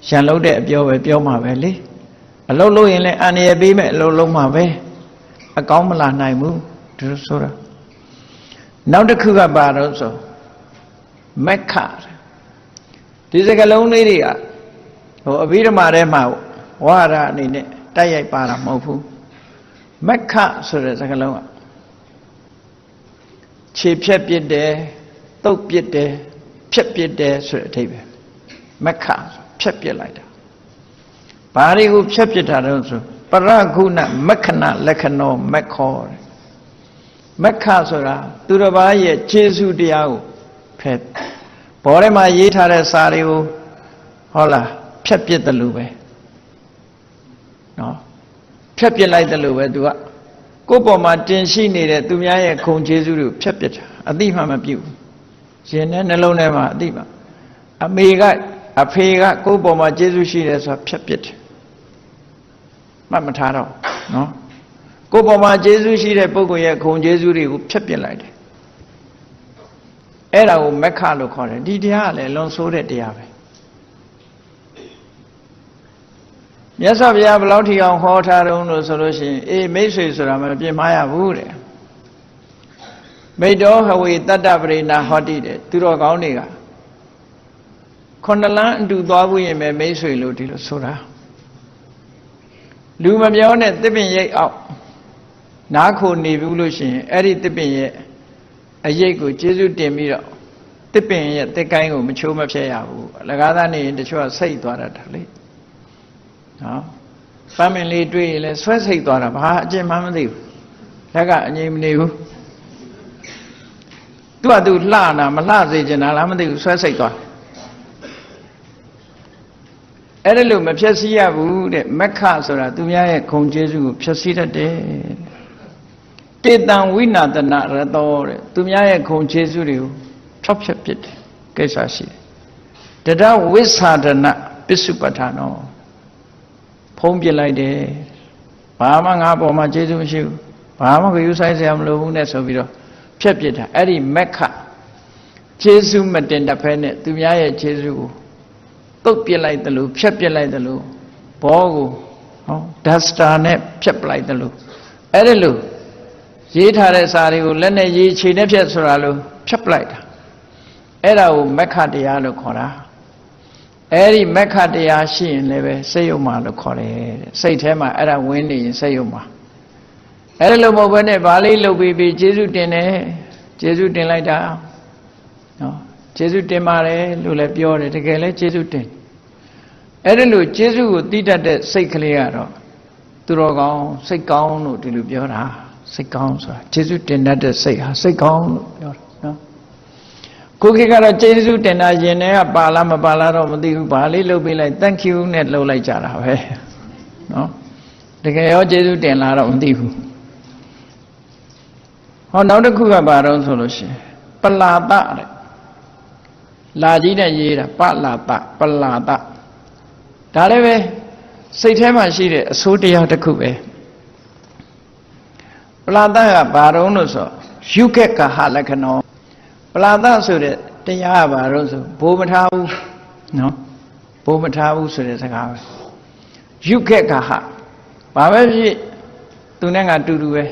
ရန်လို့တဲ့အပြောပဲပြောမှာပဲလေအလုပ်လုပ်ရင်လဲအန္တရာယ်ပေးမဲ့အလုပ်လုပ်မှာပဲအကောင်းမလာနိုင်ဘူးဒီလိုဆိုတာနောက်တစ်ခုကဘာလို့ဆိုမက္ခဒီစကားလုံးလေးတွေကအဘိဓမ္မာထဲမှာဝါရအနေနဲ့တိုက်ရိုက်ပါတာမဟုတ်ဘူးမက္ခဆိုတဲ့စကားလုံးကခြေဖြတ်ပစ်တယ်တုတ်ပစ်တယ်ဖြတ်ပစ်တယ်ဆိုတဲ့အဓိပ္ပာယ်မက္ခဖြတ်ပစ်လိုက်တာဘာတွေကိုဖြတ်ပစ်တာလဲဆိုပရဂုဏမက္ခဏလက္ခဏောမက္ခောမက္ခဆိုတာသူတစ်ပါးရဲ့ခြေစုတရားကိုဖယ်ဘောထဲမှာရေးထားတဲ့စာတွေကိုဟုတ်လားဖြတ်ပစ်တယ်လို့ပဲနော်ဖြတ်ပစ်လိုက်တယ်လို့ပဲသူကကိုယ့်ပေါ်မှာတင်ရှိနေတဲ့သူများရဲ့ခုံခြေစုတွေကိုဖြတ်ပစ်တာအတိမှမပြုတ်ရှင်နဲ့နှလုံးထဲမှာအတိမှအမေကအဖေကကိုယ့်ပေါ်မှာခြေစုရှိတယ်ဆိုတာဖြတ်ပစ်တယ်မှတ်မထားတော့နော်ကိုယ့်ပေါ်မှာခြေစုရှိတဲ့ပုဂ္ဂိုလ်ရဲ့ခုံခြေစုတွေကိုဖြတ်ပစ်လိုက်တယ်အဲ့ဒါကိုမက္ခလို့ခေါ်တယ်ဒီတရားကလည်းလွန်ဆိုးတဲ့တရားပဲမြတ်စွာဘုရားဘယ်လောက်ထိအောင်ဟောထားတုံးလို့ဆိုလို့ရှိရင်အေးမိတ်ဆွေဆိုတာမပြင်းမရဘူးတဲ့မိတ်တော်ဟဝေတတ္တပရိနာဟောတိတဲ့သူတော်ကောင်းတွေကခုနှစ်လမ်းအတူသွားဖို့ရင်ပဲမိတ်ဆွေလို့ဒီလိုဆိုတာလူမပြောနဲ့တစ်ပင်ရိပ်အောက်နားခိုနေဘူးလို့ရှိရင်အဲ့ဒီတစ်ပင်ရဲ့ အရေးကိုကျေးဇူးတင်ပြီးတော့တစ်ပင်ရဲ့တစ်ကိုင်းကိုမချိုးမဖျက်ရဘူးအလကားသားနေရင်တချို့ကစိတ်သွားတတ်တာလေနော်ပန်းမင်လေးတွေ့ရင်လည်းဆွဲစိတ်သွားတာဘာအကျင့်မှမသိဘူးလက်ကအငြိမ်မနေဘူးသူကသူလှနာမလှစေချင်တာလားမသိဘူးဆွဲစိတ်သွားအဲ့ဒါလို့မဖြည့်ဆည်းရဘူးတဲ့မက္ခဆိုတာသူများရဲ့ခုံကျေးဇူးကိုဖြည့်ဆည်းတတ်တယ်တေတံဝိနာတနာရတောတဲ့သူများရဲ့ခုံကျေးဇူးတွေကိုဖြောက်ဖြက်ပစ်တယ်ကိစ္စရှိတယ်တတဝိသဒနာပစ္စုပ္ပထာနောဖုံးပြလိုက်တယ်ဘာမှငါ့ပေါ်မှာကျေးဇူးမရှိဘူးဘာမှဂရုစိုက်စရာမလိုဘူးနဲ့ဆိုပြီးတော့ဖြက်ပစ်တာအဲ့ဒီမက္ခကျေးဇူးမတင်တတ်ဖဲနဲ့သူများရဲ့ကျေးဇူးကိုတုတ်ပြလိုက်တယ်လို့ဖြက်ပြလိုက်တယ်လို့ဘောကိုဟောဒတ်စတာနဲ့ဖြက်ပလိုက်တယ်လို့အဲ့ဒါလို့ရေးထားတဲ့စာတွေကိုလက်နဲ့ရေးခြေနဲ့ဖြက်ဆိုတာလို့ဖြက်ပလိုက်တာအဲ့ဒါကိုမက္ခတရားလို့ခေါ်တာအဲ့ဒီမက္ခတရားရှိရင်လည်းပဲစိတ်ယုံမှလို့ခေါ်တယ်တဲ့စိတ်ထဲမှာအဲ့ဒါဝင်နေရင်စိတ်ယုံမှအဲ့ဒါလို့မဟုတ်ဘဲနဲ့ဗာလေးလုပ်ပြီးကျေးဇူးတင်တယ်ကျေးဇူးတင်လိုက်တာနော်ကျေးဇူးတင်ပါတယ်လို့လည်းပြောတယ်တကယ်လည်းကျေးဇူးတင်အဲ့ဒါလို့ကျေးဇူးကိုသိတတ်တဲ့စိတ်ကလေးကတော့သူတော်ကောင်းစိတ်ကောင်းလို့ဒီလိုပြောတာစိတ်ကောင်းဆိုတာကျေးဇူးတင်တတ်တဲ့စိတ်ဟာစိတ်ကောင်းလို့ပြောတာနော်ကိုခေတ်ကတော့ကျေးဇူးတင်တာရင်ထဲကပါလားမပါလားတော့မသိဘူးဗာလေးလုပ်ပေးလိုက် thank you နဲ့လုပ်လိုက်ကြတာပဲနော်တကယ်ရောကျေးဇူးတင်လာတော့မသိဘူးဟောနောက်တစ်ခုကဘာတော့ဆိုလို့ရှိရင်ပလာတတဲ့လာကြီးနဲ့ရေးတာပလာတပလာတဒါလည်းပဲစိတ်ထဲမှာရှိတဲ့အဆိုးတရားတစ်ခုပဲပလာတကဘာတော့လို့ဆိုယုခေကဟလက္ခဏောပလာတဆိုတဲ့တရားကဘာတော့ဆိုဘိုးမထားဘူးနော်ဘိုးမထားဘူးဆိုတဲ့စကားပဲယုခေကဟဘာပဲဖြစ်သူနဲ့ငါတူတူပဲ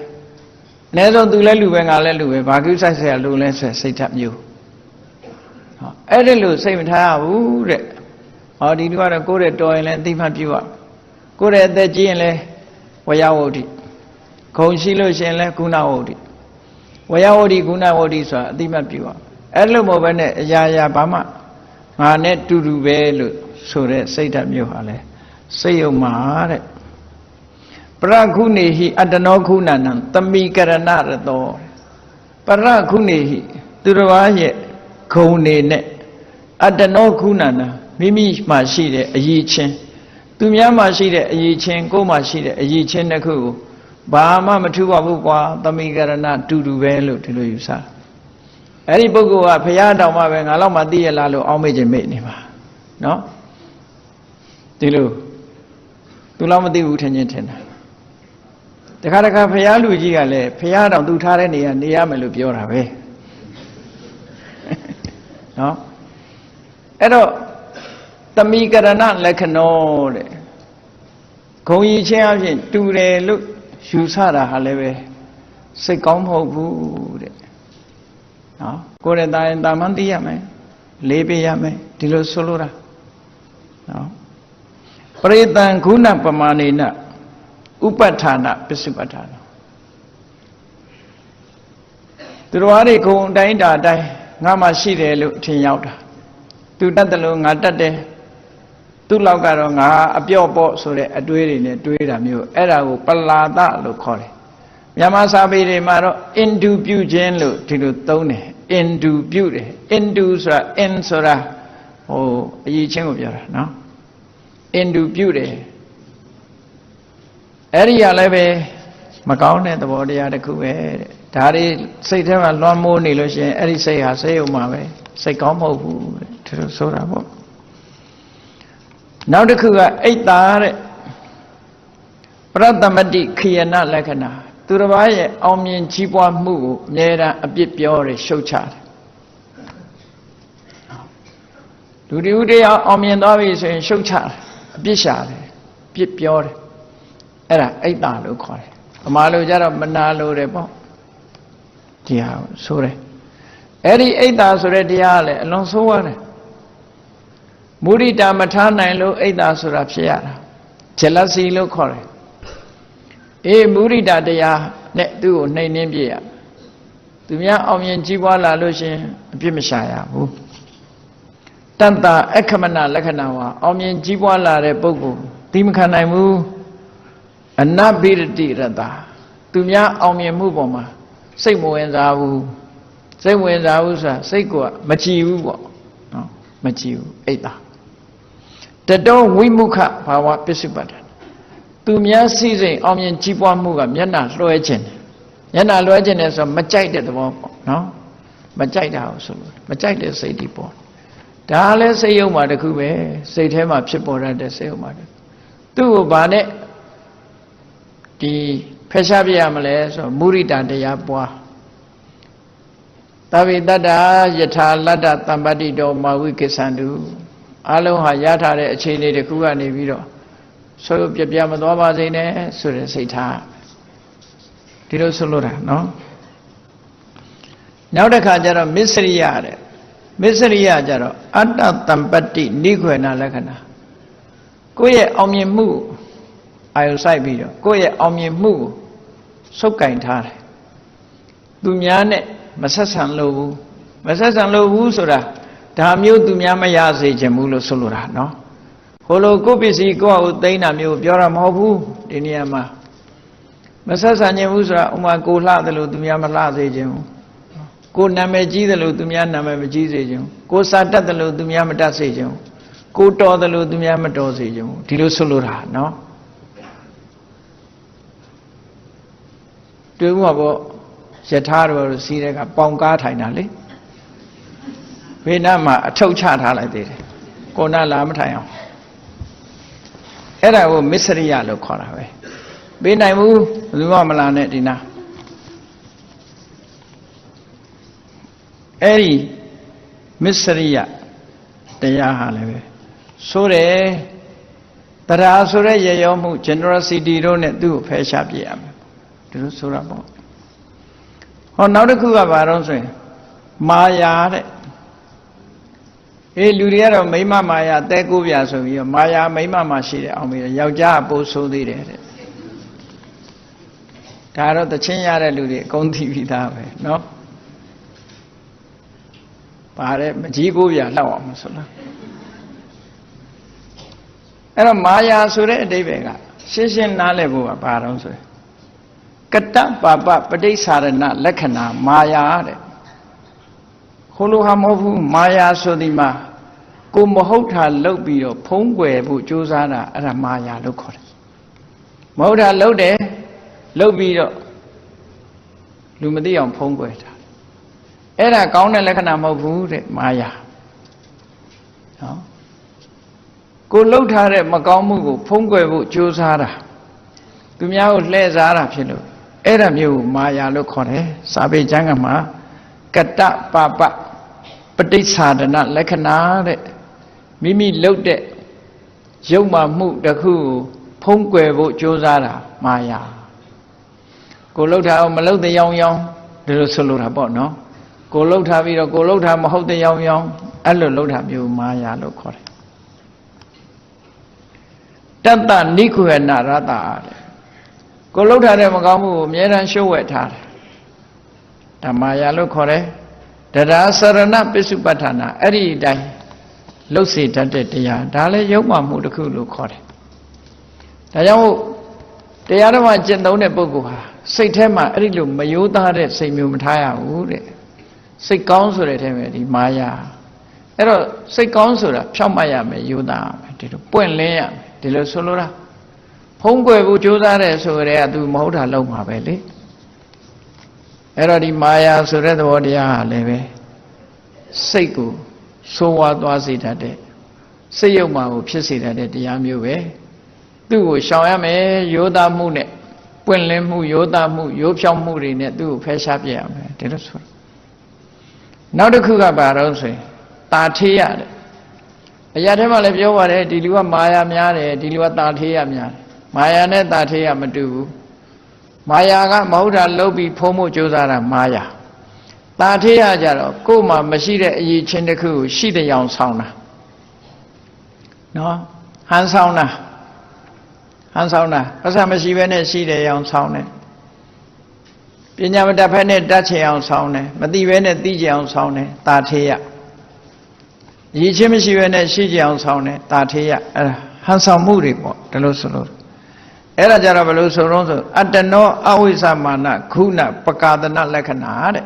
အနည်းဆုံးသူလည်းလူပဲငါလည်းလူပဲဘာကိစ္စဆရာလူလဲဆိုစိတ်ဓာတ်မျိုးဟောအဲ့ဒီလိုစိတ်မထားရဘူးတဲ့ဟောဒီလိုကတော့ကိုယ်ရဲ့တော်ရင်လည်းအသိမှတ်ပြုရကိုယ်ရဲ့အသက်ကြီးရင်လည်းဝယဝုဒ္ဓိခုံရှိလို့ရှိရင်လည်းကုဏဝုဒ္ဓိဝယဝုဒ္ဓိကုဏဝုဒ္ဓိဆိုတာအသိမှတ်ပြုရအဲ့လိုမဟုတ်ဘဲနဲ့အရာရာဘာမှငါနဲ့တူတူပဲလို့ဆိုတဲ့စိတ်ဓာတ်မျိုးဟာလဲစိတ်ယုံမှာတဲ့ပရခုနေဟိအတ္တနောခုဏနံသမိကရဏရတောပရခုနေဟိသူတော်ဘာရဲ့ဂုံနေနဲ့အတ္တနောခုဏနံမိမိမှာရှိတဲ့အရည်ချင်းသူများမှာရှိတဲ့အရည်ချင်းကိုယ်မှာရှိတဲ့အရည်ချင်းတစ်ခုကိုဘာမှမထူပါဘူးကွာသမိကရဏတူတူပဲလို့ဒီလိုယူဆအဲ့ဒီပုဂ္ဂိုလ်ကဘုရားတောင်မှပဲငါလောက်မှသိရလားလို့အောင်းမေ့ခြင်းမေ့နေပါနော်ဒီလိုသူလောက်မသိဘူးထင်ချင်းထင်တာတခါတခါဘုရားလူကြီးကလည်းဘုရားတောင်သူထားတဲ့နေရာနေရမယ်လို့ပြောတာပဲနော်အဲ့တော့သမိကရဏလက္ခဏောတဲ့ဂုံကြီးချင်းအဖြစ်တူတယ်လို့ယူဆတာဟာလည်းပဲစိတ်ကောင်းမဟုတ်ဘူးတဲ့နော်ကိုယ်ရဲ့တာရင်တာမှန်သိရမယ်လေးပေးရမယ်ဒီလိုဆိုလိုတာနော်ပရိသံဂုဏပမာဏိနဥပဋ္ဌာဏပစ္စုပ္ပထာနောသူတော်အားတွေဂုံအတိုင်းတာအတိုင်းငါမှရှိတယ်လို့ထင်ရောက်တာသူတတ်တယ်လို့ငါတတ်တယ်သူ့လောက်ကတော့ငါအပြော့ပေါ့ဆိုတဲ့အတွေးတွေနဲ့တွေးတာမျိုးအဲ့ဒါကိုပလာဒလို့ခေါ်တယ်မြန်မာစာပေတွေမှာတော့ into ပြုခြင်းလို့ဒီလိုသုံးတယ် into ပြုတယ် into ဆိုတာ in ဆိုတာဟိုအရေးချင်းကိုပြောတာနော် into ပြုတယ်အဲ့ဒီရလည်းပဲမကောင်းတဲ့သဘောတရားတစ်ခုပဲတဲ့ဒါတွေစိတ်ထဲမှာလွှမ်းမိုးနေလို့ရှိရင်အဲ့ဒီစိတ်ဟာစိတ်ဥမှာပဲစိတ်ကောင်းမဟုတ်ဘူးတဲ့ဒီလိုဆိုတာပေါ့နောက်တစ်ခုကအိတ်တာတဲ့ပရတမတိခယနာလက္ခဏာသူတစ်ပါးရဲ့အောင်မြင်ကြီးပွားမှုကိုအမြဲတမ်းအပြစ်ပြောတယ်ရှုတ်ချတယ်လူတဦးတယောက်အောင်မြင်သွားပြီဆိုရင်ရှုတ်ချတယ်အပြစ်ရှာတယ်အပြစ်ပြောတယ်အဲ့ဒါအိတ်တာလို့ခေါ်တယ်ဗမာလိုကြတော့မနာလို့တယ်ပေါ့ဒီဟာဆိုတယ်အဲ့ဒီအိတ်တာဆိုတဲ့တရားကလည်းအလွန်ဆိုးရတယ်မုဒိတာမထားနိုင်လို့အိတ်တာဆိုတာဖြစ်ရတာ jealousy လို့ခေါ်တယ်အေးမုဒိတာတရားနဲ့သူ့ကိုနှိမ်နှင်းပြရ သူများအောင်မြင်ကြီးပွားလာလို့ရှင်အပြစ်မရှာရဘူးတတ္တအခမနလက္ခဏာဝါအောင်မြင်ကြီးပွားလာတဲ့ပုဂ္ဂိုလ်သီးမခံနိုင်ဘူးအနဘိရတိရတသူများအောင်မြင်မှုပေါ်မှာစိတ်မဝင်စားဘူးစိတ်ဝင်စားဘူးဆိုတာစိတ်ကမကြည်ဘူးပေါ့နော်မကြည်ဘူးအိတ်တာတတောဝိမုခဘာဝပစ္စုပ္ပတ္တသူများစည်းစိမ်အောင်မြင်ကြီးပွားမှုကမျက်နှာလွှဲခြင်းမျက်နှာလွှဲခြင်းနဲ့ဆိုမကြိုက်တဲ့သဘောပေါ့နော်မကြိုက်တာဆိုလို့မကြိုက်တဲ့စိတ်ဒီပေါ့ဒါလည်းစိတ်ယုံမှာတခုပဲစိတ်ထဲမှာဖြစ်ပေါ်တဲ့စိတ်ယုံမှာတခုသူ့ကိုဗာနဲ့ဒီဖယ်ရှားပြရမလဲဆိုမုရိဒတရားပွားသဗ္ဗေတ္တယထာလတ္တတမ္ပတ္တိတောမာဝိကိစ္ဆန္တုအလုံးဟာရထားတဲ့အခြေအနေတစ်ခုကနေပြီးတော့ဆိုးပြပြမသွားပါစေနဲ့ဆိုတဲ့စိတ်ထားဒီလိုဆိုလို့တာနော်နောက်တစ်ခါကျတော့မစ္စရိယတဲ့မစ္စရိယကျတော့အတ္တတမ္ပတ္တိနိခွေနလက္ခဏာကိုယ့်ရဲ့အောင်မြင်မှုအာယုစိုက်ပြီးတော့ကိုယ့်ရဲ့အောင်မြင်မှုကိုစုပ်ကင်ထားတယ်သူများနဲ့မဆက်ဆံလို့ဘူးမဆက်ဆံလို့ဘူးဆိုတာဒါမျိုးသူများမရစေချင်ဘူးလို့ဆိုလိုတာနော်ဟိုလိုကိုယ့်ပစ္စည်းကိုယ့်အကိုသိမ်းတာမျိုးပြောတာမဟုတ်ဘူးဒီနေရာမှာမဆက်ဆံခြင်းဘူးဆိုတာဥမာကိုလှတယ်လို့သူများမလှစေခြင်းဘူးကိုနာမည်ကြီးတယ်လို့သူများနာမည်မကြီးစေခြင်းကိုစာတတ်တယ်လို့သူများမတတ်စေခြင်းကိုတော်တယ်လို့သူများမတော်စေခြင်းဒီလိုဆိုလိုတာနော်တွေ့မှာပေါ့ယထာတော်စီးတဲ့ကပေါင်ကားထိုင်တာလေဘေးနားမှာအထုပ်ချထားလိုက်သေးတယ်ကိုနာလာမထိုင်အောင်အဲ့ဒါကိုမစ္စရိယလို့ခေါ်တာပဲပေးနိုင်ဘူးဘယ်သူမှမလာနဲ့ဒီနာအဲ့ဒီမစ္စရိယတရားဟာလည်းပဲဆိုတယ်တရားဆိုတဲ့ရေရောမှု generosity တို့နဲ့သူ့ကိုဖယ်ရှားပြရမယ်ဒီလိုဆိုတာပေါ့ဟောနောက်တစ်ခုကဘာတော့ဆိုရင်မာယာတဲ့လူတွေကတော့မိမမာယာတဲကိုပြဆိုပြီးတော့မာယာမိမမှာရှိတယ်အောင်ပြီးတော့ယောက်ျားအပိုးဆိုးသေးတယ်တဲ့ဒါတော့တချင်းရတဲ့လူတွေအကုန်သိပြီးသားပဲเนาะပါတယ်မကြီးကိုပြလောက်အောင်ဆိုလားအဲ့တော့မာယာဆိုတဲ့အဓိပ္ပာယ်ကရှင်းရှင်းနားလည်ဖို့ကဘာတော့ဆိုရင်ကတ္တပါပပဋိစ္ဆာရဏလက္ခဏာမာယာတဲ့ဟိုလိုဟာမဟုတ်ဘူးမာယာဆိုဒီမှာကိုမဟုတ်တာလုပ်ပြီးတော့ဖုံးကွယ်ဖို့ကြိုးစားတာအဲ့ဒါမာယာလို့ခေါ်တယ်မဟုတ်တာလုပ်တယ်လုပ်ပြီးတော့လူမသိအောင်ဖုံးကွယ်တာအဲ့ဒါကောင်းတဲ့လက္ခဏာမဟုတ်ဘူးတဲ့မာယာနော်ကိုလှုပ်ထားတဲ့မကောင်းမှုကိုဖုံးကွယ်ဖို့ကြိုးစားတာသူများကိုလှည့်စားတာဖြစ်လို့အဲ့ဒါမျိုးကိုမာယာလို့ခေါ်တယ်စာပေကျမ်းကမှာကတ္တပါပပဋိစ္ဆာဒနလက္ခဏာတဲ့မိမိလှုပ်တဲ့ယုံမှမှုတစ်ခုကိုဖုံးကွယ်ဖို့ကြိုးစားတာမာယာကိုလှုပ်ထားအောင်မလှုပ်တဲ့ရောင်ဒီလိုဆိုလိုတာပေါ့နော်ကိုလှုပ်ထားပြီးတော့ကိုလှုပ်ထားမဟုတ်တဲ့ရောင်အဲ့လိုလှုပ်ထားမျိုးမာယာလို့ခေါ်တယ်တတ္တနိခွေနရတ္တတဲ့ကိုလှုပ်ထားတဲ့မကောင်းမှုကိုအမြဲတမ်းရှုပ်ဝဲထားတယ်ဓမ္မာယာလို့ခေါ်တယ်တရားစရဏပစ္စုပ္ပတ္ထနာအဲ့ဒီအတိုင်းလှုပ်စေတတ်တဲ့တရားဒါလည်းယုံမှမှုတစ်ခုလို့ခေါ်တယ်ဒါကြောင့်တရားတော်မှာကျင့်သုံးတဲ့ပုဂ္ဂိုလ်ဟာစိတ်ထဲမှာအဲ့ဒီလိုမယိုးသားတဲ့စိတ်မျိုးမထားရဘူးတဲ့စိတ်ကောင်းဆိုတဲ့ထဲမှာဒီမာယာအဲ့တော့စိတ်ကောင်းဆိုတာဖြောက်မှတ်ရမယ်ယိုးသားရမယ်ဒီလိုပွင့်လင်းရမယ်ဒီလိုဆိုလိုတာဖုံးကွယ်ဖို့ကြိုးစားတဲ့ဆိုကြတဲ့ကသူမဟုတ်တာလုံးမှာပဲလေအဲ့တော့ဒီမာယာဆိုတဲ့သဘောတရားဟာလည်းပဲစိတ်ကိုဆိုးဝါးသွားစေတတ်တဲ့စိတ်ယုံမှကိုဖြစ်စေတတ်တဲ့တရားမျိုးပဲသူ့ကိုရှောင်ရမယ်ရိုးသားမှုနဲ့ပွင့်လင်းမှုရိုးသားမှုရိုးဖြောင်းမှုတွေနဲ့သူ့ကိုဖယ်ရှားပြရမယ်ဒီလိုဆိုနောက်တစ်ခုကဘာတော့ဆိုရင်တာထေးရတယ်အရာထဲမှာလည်းပြောပါတယ်ဒီလူကမာယာများတယ်ဒီလူကတာထေးရများတယ်မာယာနဲ့တာထေးရမတူဘူးမာယာကမဟုတ်တာလုပ်ပြီးဖုံးဖို့ကြိုးစားတာမာယာတာထေးရကြတော့ကိုယ်မှာမရှိတဲ့အရေးချင်းတစ်ခုကိုရှိတဲ့အောင်ဆောင်းတာနော်ဟန်ဆောင်းတာပတ်စံမရှိဘဲနဲ့ရှိတဲ့အောင်ဆောင်းတယ် ပညာမတတ်ဖက်နဲ့တတ်ချင်အောင်ဆောင်းတယ်မသိဘဲနဲ့သိချင်အောင်ဆောင်းတယ်တာထေယရည်ချင်းမရှိဘဲနဲ့ရှိချင်အောင်ဆောင်းတယ်တာထေယအဲ့ဒါဟန်ဆောင်မှုတွေပေါ့ဒါလို့ဆိုလို့အဲ့ဒါကြတော့ဘယ်လိုဆိုတော့ဆိုအတ္တနောအဝိဇ္ဇမာနခုနပကာဒနာလက္ခဏာတဲ့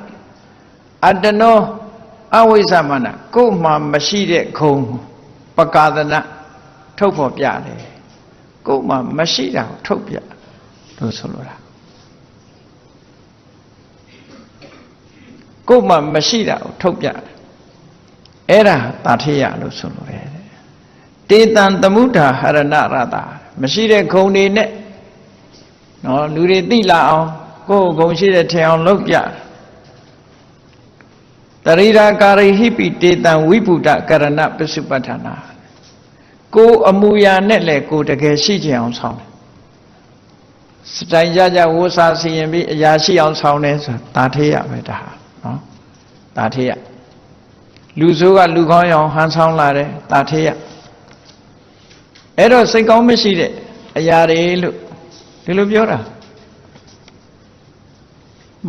အတ္တနောအဝိဇ္ဇမာနကိုယ်မှမရှိတဲ့ခုံပကာဒနာထုတ်ဖော်ပြတယ်ကိုယ်မှမရှိတာကိုထုတ်ပြလို့ဆိုလိုတာကိုယ်မှမရှိတာကိုထုတ်ပြတယ်အဲ့ဒါတာထေယလို့ဆိုလိုတယ်တေတံသမုဒ္ဒါဟရဏရတာမရှိတဲ့ခုံတွေနဲ့နော်လူတွေသိလာအောင်ကိုယ်ခုံရှိတဲ့ထင်အောင်လုပ်ပြတရိရာကာရိဟိပိတေတံဝိပုဒ္ဒကရဏပစ္စုပ္ပတ္ထနာကိုယ်အမူအရာနဲ့လည်းကိုယ်တကယ်ရှိချင်အောင်ဆောင်းတယ်စတိုင်ကြကြဝှစာစီရင်ပြီးအရာရှိအောင်ဆောင်းတယ်ဆိုတာထေယပဲဒါနော်တာထေယလူဆိုးကလူကောင်းအောင်ဟန်ဆောင်းလာတယ်တာထေယအဲ့တော့စိတ်ကောင်းမရှိတဲ့အရာတွေလို့ဒီလိုပြောတာ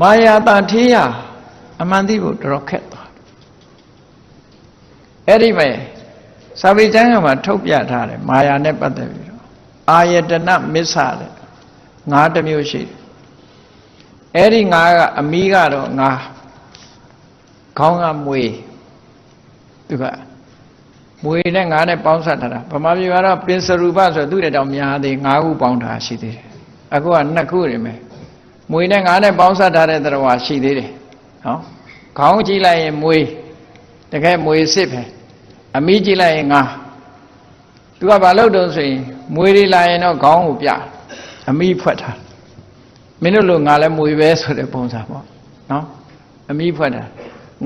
မာယာတာထေယအမှန်သိဖို့တော်တော်ခက်သွားအဲ့ဒီမဲ့စာပေကျမ်းမှာထုတ်ပြထားတယ်မာယာနဲ့ပတ်သက်ပြီးတော့အာယတနမစ္ဆတဲ့ငါးတစ်မျိုးရှိတယ်အဲ့ဒီငါးကအမီးကတော့ငါးခေါင်းကမွေသူကမွေနဲ့ငါးနဲ့ပေါင်းစပ်ထားတာဗမာပြည်မှာတော့ပင်စရူပဆိုသူ့တဲ့တောင်များသေး၅ခုပေါင်းထားရှိသေးတယ်အခုက2ခုနေမယ်မွေနဲ့ငါးနဲ့ပေါင်းစပ်ထားတဲ့တရားဝါရှိသေးတယ်နော်ခေါင်းကြည့်လိုက်ရင်မွေတကယ်မွေစစ်ပဲအမီးကြည့်လိုက်ရင်ငါးသူကဘာလို့တုံးဆိုရင်မွေတွေလာရင်တော့ခေါင်းကိုပြအမီးဖွက်ထားမင်းတို့လိုငါလည်းမွေပဲဆိုတဲ့ပုံစံပေါ့နော်အမီးဖွက်ထား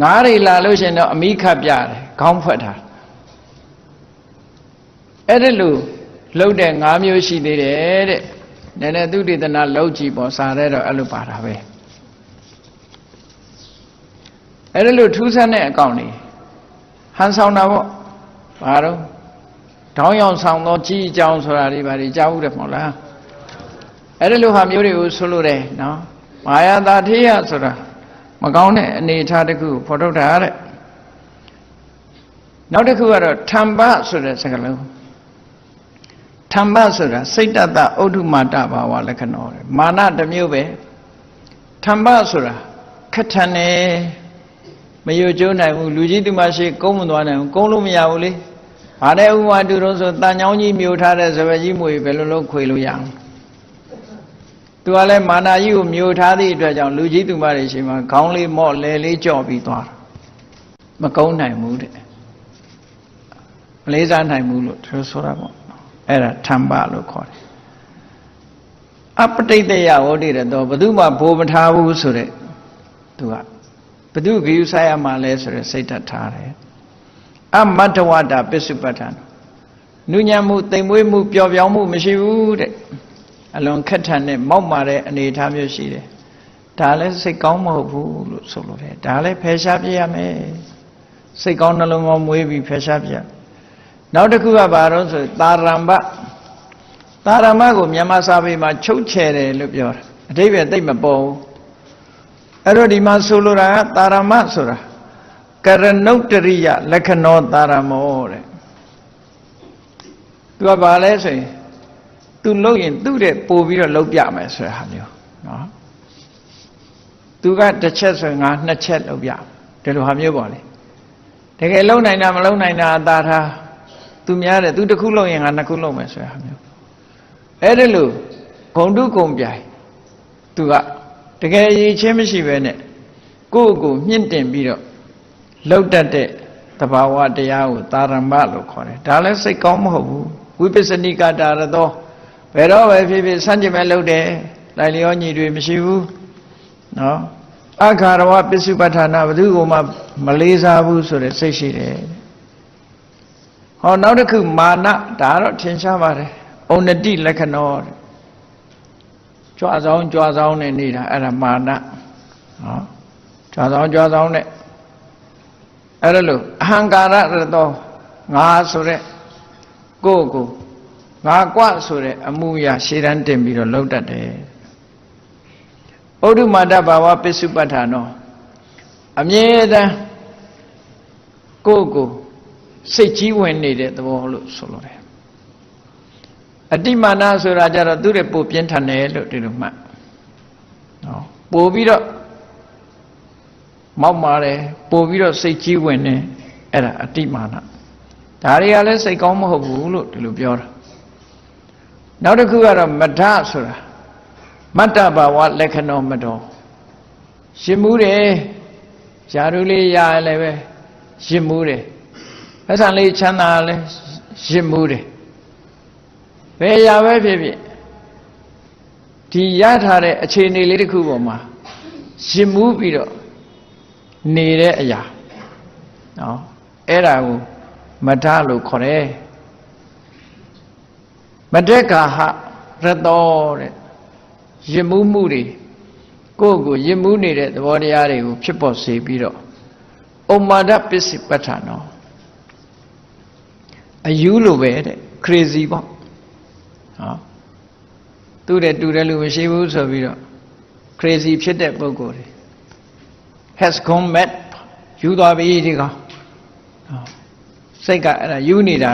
ငါးတွေလာလို့ရှိရင်တော့အမီးခတ်ပြတယ်ခေါင်းဖွက်ထားအဲ့ဒါလို့လှုပ်တဲ့၅မျိုးရှိသေးတယ်တဲ့နည်းနည်းသူတေသနာလှုပ်ကြည့်ပေါ့စာရဲတော့အဲ့လိုပါတာပဲအဲ့ဒါလို့ထူးဆန်းတဲ့အကောင့်နေဟန်ဆောင်တာပေါ့ဘာတော့တောင်းရောင်ဆောင်သောကြီးအကြောင်းဆိုတာတွေဘာတွေကြားဘူးတယ်မဟုတ်လားအဲ့ဒါလို့ဟာမျိုးတွေကိုဆိုလို့တယ်နော်မာယာတာထေယဆိုတာမကောင်းတဲ့အနေအထားတစ်ခုဖော်ထုတ်တာတဲ့နောက်တစ်ခုကတော့ထမ္ပဆိုတဲ့စကားလုံးထမ္ပဆိုတာစိတ်တတဩဒုမာတဘာဝလက္ခဏောတဲ့မာနတစ်မျိုးပဲထမ္ပဆိုတာခက်ထန်နေမယိုကျိုးနိုင်ဘူးလူကြီးသူမရှိကုန်းမသွားနိုင်ဘူးကုန်းလို့မရဘူးလေဘာတဲ့ဥမာတူတော့ဆိုတန်ချောင်းကြီးမြို့ထားတဲ့စပယ်ကြီးမွေဘယ်လိုလုပ်ခွေလို့ရအောင်သူကလည်းမာနာကြီးကိုမြို့ထားသည့်အတွက်ကြောင့်လူကြီးသူမတွေရှိမှခေါင်းလေးမော့လဲလေးကြော့ပြီးသွားတာမကုန်းနိုင်ဘူးတဲ့မလေးစားနိုင်ဘူးလို့သူဆိုတာပေါ့အဲ့ဒါထမ္ပလို့ခေါ်တယ်အပဋိတယဝဋ္ဌိရတော့ဘယ်သူမှဘိုးမထားဘူးဆိုတဲ့သူကဘယ်သူဂယုဆိုင်ရမှာလဲဆိုတဲ့စိတ်ဓာတ်ထားတယ်အမတ္တဝတ္တပစ္စုပ္ပတ္ထန်နုညံမှုတိမ်မွေးမှုပျော်ပြောင်းမှုမရှိဘူးတဲ့အလွန်ခက်ထန်တဲ့မောက်မာတဲ့အနေအထားမျိုးရှိတယ်ဒါလည်းစိတ်ကောင်းမဟုတ်ဘူးလို့ဆိုလိုတယ်ဒါလည်းဖယ်ရှားပြရမယ်စိတ်ကောင်းနှလုံးကောင်းမွေးပြီးဖယ်ရှားပြနောက်တစ်ခုကဘာလို့ဆိုသာရမ္ပကိုမြန်မာစာပေမှာချုပ်ချယ်တယ်လို့ပြောတာအဓိပ္ပာယ်သိမပေါ်ဘူးအဲ့တော့ဒီမှာဆိုလိုတာကသာရမဆိုတာကရဏုတ္တရိယလက္ခဏောသာရမောတဲ့သူကဘာလဲဆိုရင်သူလုပ်ရင်သူ့တဲ့ပို့ပြီးတော့လုပ်ပြမယ်ဆိုတဲ့ဟာမျိုးနော်သူကတစ်ချက်ဆိုရင်ငါနှစ်ချက်လုပ်ပြဒီလိုဟာမျိုးပေါ့လေတကယ်လုံနိုင်တာမလုံနိုင်တာအသာထားသူများတယ်သူတစ်ခုလုပ်ရင်ငါနှစ်ခုလုပ်မယ်ဆိုတဲ့ဟာမျိုးအဲ့ဒါလို့ဂုံတုဂုံပြိုင်သူကတကယ်ရည်ချင်းမရှိပဲနဲ့ကိုယ့်ကိုမြင့်တင်ပြီးတော့လှုပ်တတ်တဲ့သဘာဝတရားကိုသာရမလို့ခေါ်တယ်ဒါလည်းစိတ်ကောင်းမဟုတ်ဘူးဝိပဿနိကတာရသောဘယ်တော့ပဲဖြစ်ဖြစ်စัจ jin မဲ့လှုပ်တယ်လိုက်လျောညီတွေမရှိဘူးနော်အခါရဝပစ္စုပ္ပထာနာဘယ်သူကမှမလေးစားဘူးဆိုတဲ့စိတ်ရှိတယ်ဟောနောက်တစ်ခုမာနဒါတော့ထင်ရှားပါတယ်ဩနတိလက္ခဏောကြွားဆောင်နဲ့နေတာအဲ့ဒါမာနနော်ကြွားဆောင်နဲ့အဲ့ဒါလို့အဟံကာရရတောငါဆိုတဲ့ကိုယ့်ကိုငါကွဆိုတဲ့အမှုရာရှေ့တန်းတင်ပြီးတော့လှုပ်တတ်တယ် ဩဒုမာဒဘာဝပစ္စုပ္ပတ္ထာနောအမြဲတမ်းကိုယ်ကိုစိတ်ကြီးဝင်နေတဲ့သဘောလို့ဆိုလိုတယ်အတိမာနဆိုတာကြတော့သူ့ရဲ့ပိုပြင်းထန်တယ်လို့ဒီလိုမှတ်နော်ပိုပြီးတော့မောက်မာတယ်ပိုပြီးတော့စိတ်ကြီးဝင်တယ်အဲ့ဒါအတိမာနဒါတွေကလည်းစိတ်ကောင်းမဟုတ်ဘူးလို့ဒီလိုပြောတာနောက်တစ်ခုကတော့မထဆိုတာမတ္တဘာဝလက္ခဏောမတော်ရှင်မှုတယ်ຢာရူလေးရလည်းပဲရှင်မှုတယ်အဆန်လေးချမ်းသာလည်းရှင်မှုတယ်ဘယ်ရာပဲဖြစ်ဖြစ်ဒီရထားတဲ့အခြေအနေလေးတစ်ခုပေါ်မှာရှင်မှုပြီးတော့နေတဲ့အရာနော်အဲ့ဒါကိုမထလို့ခေါ်တယ်မတက်ကာဟရတောတဲ့ရမှုမှုတွေကိုယ့်ကိုရမှုနေတဲ့သဘောတရားတွေကိုဖြစ်ပေါ်စေပြီးတော့ဩမာဒပစ္စုပ္ပတ္ထာနောအယူလိုပဲတဲ့ crazy ပေါ့ဟောတူတယ်လို့မရှိဘူးဆိုပြီးတော့ crazy ဖြစ်တဲ့ပုဂ္ဂိုလ်တွေ has gone mad ယူသွားပြီဒီကောင်စိတ်ကအဲ့ဒါယူနေတာ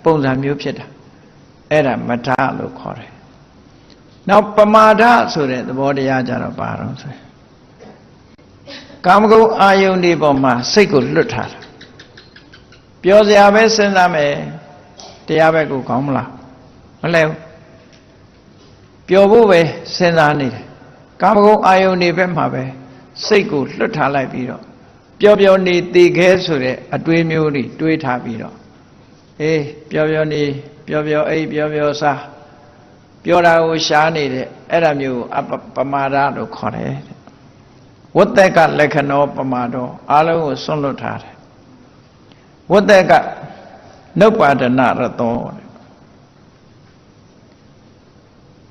ပုံစံမျိုးဖြစ်တာအဲ့ဒါမထလို့ခေါ်တယ်နောက်ပမာဒဆိုတဲ့သဘောတရားကြတော့ဘာတော့ဆိုကာမဂုဏ်အာယုန်ဒီပေါ်မှာစိတ်ကိုလွတ်ထားတာပြောစရာပဲစဉ်းစားမယ်တရားဘက်ကိုကောင်းမလားမလဲဘူးပျော်ဖို့ပဲစဉ်းစားနေတယ်ကာမဂုဏ်အာယုန်ဒီဘက်မှာပဲစိတ်ကိုလွတ်ထားလိုက်ပြီးတော့ပျော်ပျော်နေတည်ခဲဆိုတဲ့အတွေးမျိုးတွေတွေးထားပြီးတော့အေးပျော်ပျော်နေပျော်ပျော်အိပ်ပျော်ပျော်စားပြောတာကိုရှားနေတဲ့အဲ့ဒါမျိုးပမာဒလို့ခေါ်တယ်ဝတ္တကလက္ခဏောပမာဒောအလုံးကိုစွန့်လွတ်ထားတယ်ဝတ္တကနုပ္ပါဒနာရတော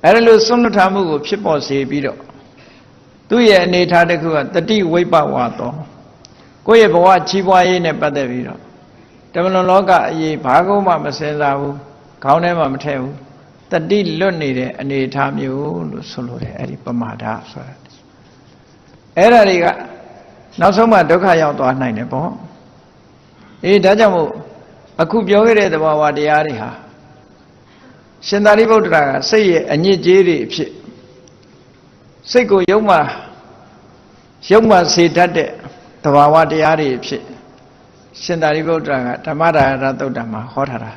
အဲ့ဒါလို့စွန့်လွတ်ထားမှုကိုဖြစ်ပေါ်စေပြီးတော့သူ့ရဲ့အနေထားတစ်ခုကတတိဝိပ္ပဝါသောကိုယ့်ရဲ့ဘဝကြီးပွားရေးနဲ့ပတ်သက်ပြီးတော့တမလွန်လောကအရေးဘာကုန်းမှမစင်စားဘူးခေါင်းထဲမှာမထည့်ဘူးတတိလွတ်နေတဲ့အနေအထားမျိုးလို့ဆိုလိုတယ်အဲ့ဒီပမာဒဆိုတာအဲ့ဒါတွေကနောက်ဆုံးမှဒုက္ခရောက်သွားနိုင်တယ်ပေါ့အေးဒါကြောင့်မို့အခုပြောခဲ့တဲ့သဘာဝတရားတွေဟာရှင်သာရိပုတ္တရာကစိတ်ရဲ့အညစ်အကြေးတွေအဖြစ်စိတ်ကိုယုံမှစေတတ်တဲ့သဘာဝတရားတွေအဖြစ်ရှင်သာရိပုတ္တရာကဓမ္မဒါယသုတ်တံမှာဟောထားတာ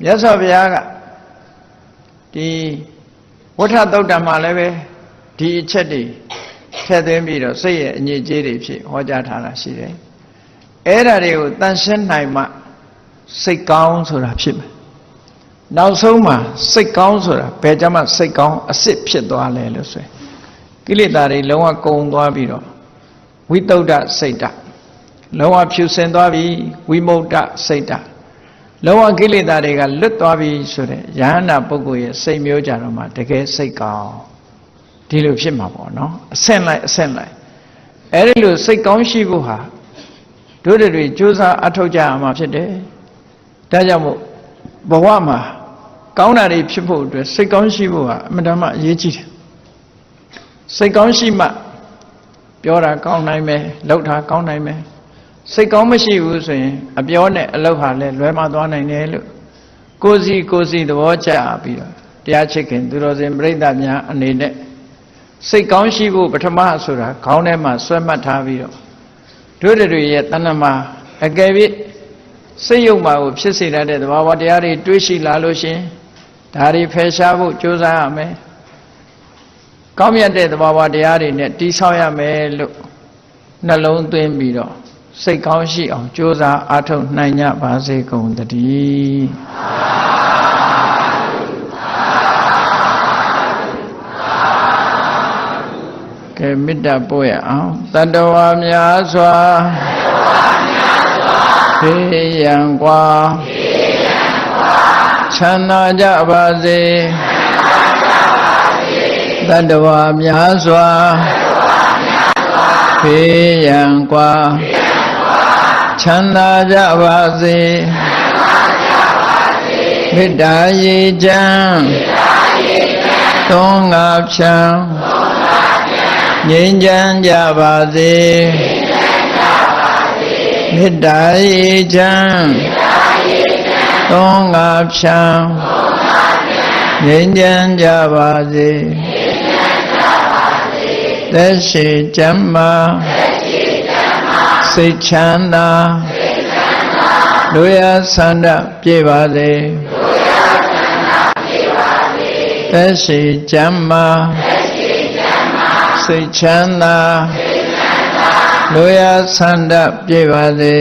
မြတ်စွာဘုရားကဒီဝဋ္ဌသုတ်တံမှာလည်းပဲဒီအချက်တွေထည့်သွင်းပြီးတော့စိတ်ရဲ့အညစ်အကြေးတွေဖြစ်ဟောကြားထားတာရှိတယ်အဲ့ဒါတွေကိုတန်ရှင်းနိုင်မှစိတ်ကောင်းဆိုတာဖြစ်မယ်နောက်ဆုံးမှာစိတ်ကောင်းဆိုတာဘယ်ကြမှာစိတ်ကောင်းအစစ်ဖြစ်သွားလဲလို့ဆိုရင်ကိလေသာတွေလုံးဝကုန်သွားပြီးတော့ဝိတုဒ္ဓစိတ်တလုံးဝဖြူစင်သွားပြီဝိမုဒ္ဒစိတ်တလုံးဝကိလေသာတွေကလွတ်သွားပြီဆိုတဲ့ယဟန္တာပုဂ္ဂိုလ်ရဲ့စိတ်မျိုးကြတော့မှတကယ်စိတ်ကောင်းဒီလိုဖြစ်မှာပေါ့နော်အဆင့်လိုက်အဲ့ဒီလိုစိတ်ကောင်းရှိဖို့ဟာတို့တွေကြိုးစားအထောက်ကြရမှာဖြစ်တယ်ဒါကြောင့်မို့ဘဝမှာကောင်းတာတွေဖြစ်ဖို့အတွက်စိတ်ကောင်းရှိဖို့ဟာအမှန်တမ်းအရေးကြီးတယ်စိတ်ကောင်းရှိမှပြောတာကောင်းနိုင်မယ်လုပ်တာကောင်းနိုင်မယ်စိတ်ကောင်းမရှိဘူးဆိုရင်အပြောနဲ့အလုပ်ဟာလည်းလွဲမှားသွားနိုင်တယ်လို့ကိုယ်စီသဘောကျပြီးတော့တရားချစ်ခင်သူတော်စင်ပြိဿများအနေနဲ့စိတ်ကောင်းရှိဖို့ပထမဆိုတာခေါင်းထဲမှာဆွဲမှတ်ထားပြီးတော့တို့တွေရဲ့တဏ္ဍမှာအကယ်၍စိတ်ယုတ်မှာကိုဖြစ်စေတတ်တဲ့သဘာဝတရားတွေတွေးရှိလာလို့ရှင်ဒါတွေဖယ်ရှားဖို့ကြိုးစားရမယ်ကောင်းမြတ်တဲ့သဘာဝတရားတွေနဲ့တည်ဆောက်ရမယ်လို့နှလုံးသွင်းပြီးတော့စိတ်ကောင်းရှိအောင်ကြိုးစားအားထုတ်နိုင်ကြပါစေကုန်သတည်းကဲမေတ္တာပို့ရအောင်တတ္တဝါများစွာဖေးရန်กว่าချမ်းသာကြပါစေတတ္တဝါများစွာဖေးရန်กว่าချမ်းသာကြပါစေမေတ္တာရေချမ်းသုံးငါဖြံ ငြိမ်းချမ်းကြပါစေမေတ္တာရေချမ်းသောငါဖြံငြိမ်းချမ်းကြပါစေသက်ရှိကျမ်းမာစိတ်ချမ်းသာတို့ရဆန္ဒပြည့်ပါစေသက်ရှိကျမ်းမာစိတ်ချမ်းသာတို့ရဆန္ဒပြည့်ပါစေ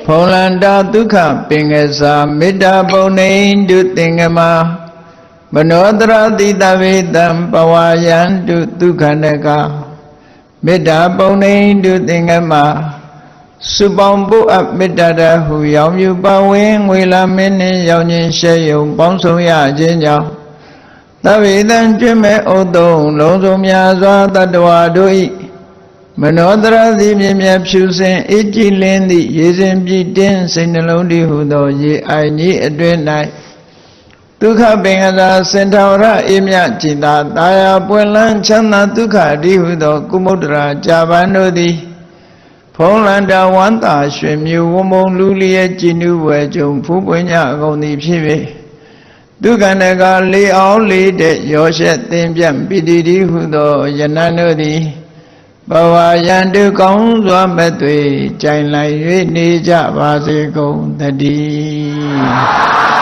ဖုံလန္တာဒုက္ခပင်ကစားမေတ္တာပုံနေတုသင်္ကမမနောတရတိတဝေတံပဝါယံတုဒုက္ခနကမေတ္တာပုံနေတုသင်္ကမစုပေါင်းပုအပ်မေတ္တာတဟုရောင်မြူပဝင်းငွေလာမင်းနှင့်ရောင်ခြင်းရှဲယုံပေါင်းဆောင်ရခြင်းကြောင့်သဗ္ဗေတံကျွမ်းမဲ့ဥတုံလုံးစုံများစွာတတ္တဝါတို့၏မနောတရသည်မြင်မြတ်ဖြူစင်အေးကြည်လင်းသည့်ရေစဉ်ပြည့်တင်းစိတ်နှလုံးတည်းဟုသောရေအိုင်ကြီးအတွင်၌ဒုက္ခပင်ကသာစင်ထာဝရအေးမြจิตာတာယာပွင့်လန်းချမ်းသာဒုက္ခတည်းဟုသောကုမုဒ္ဒရာကြာပန်တို့သည်ဖုံးလန္တာဝန္တာရွှေမြူဝမုံလူလျက်ကြည်နူးဝဲကြုံဖူးပွင့်ကြအကုန်သည်ဖြစ်၍ဒုက္ခနကလေးအောင်လေးတဲ့ရောရှက်သင်ပြတ်ပိတိတိဟုသောယနန်တို့သည်ဘဝယံတုကောင်းစွာမဲ့သွေကြိုင်လိုက်၍နေကြပါစေကုန်တည်း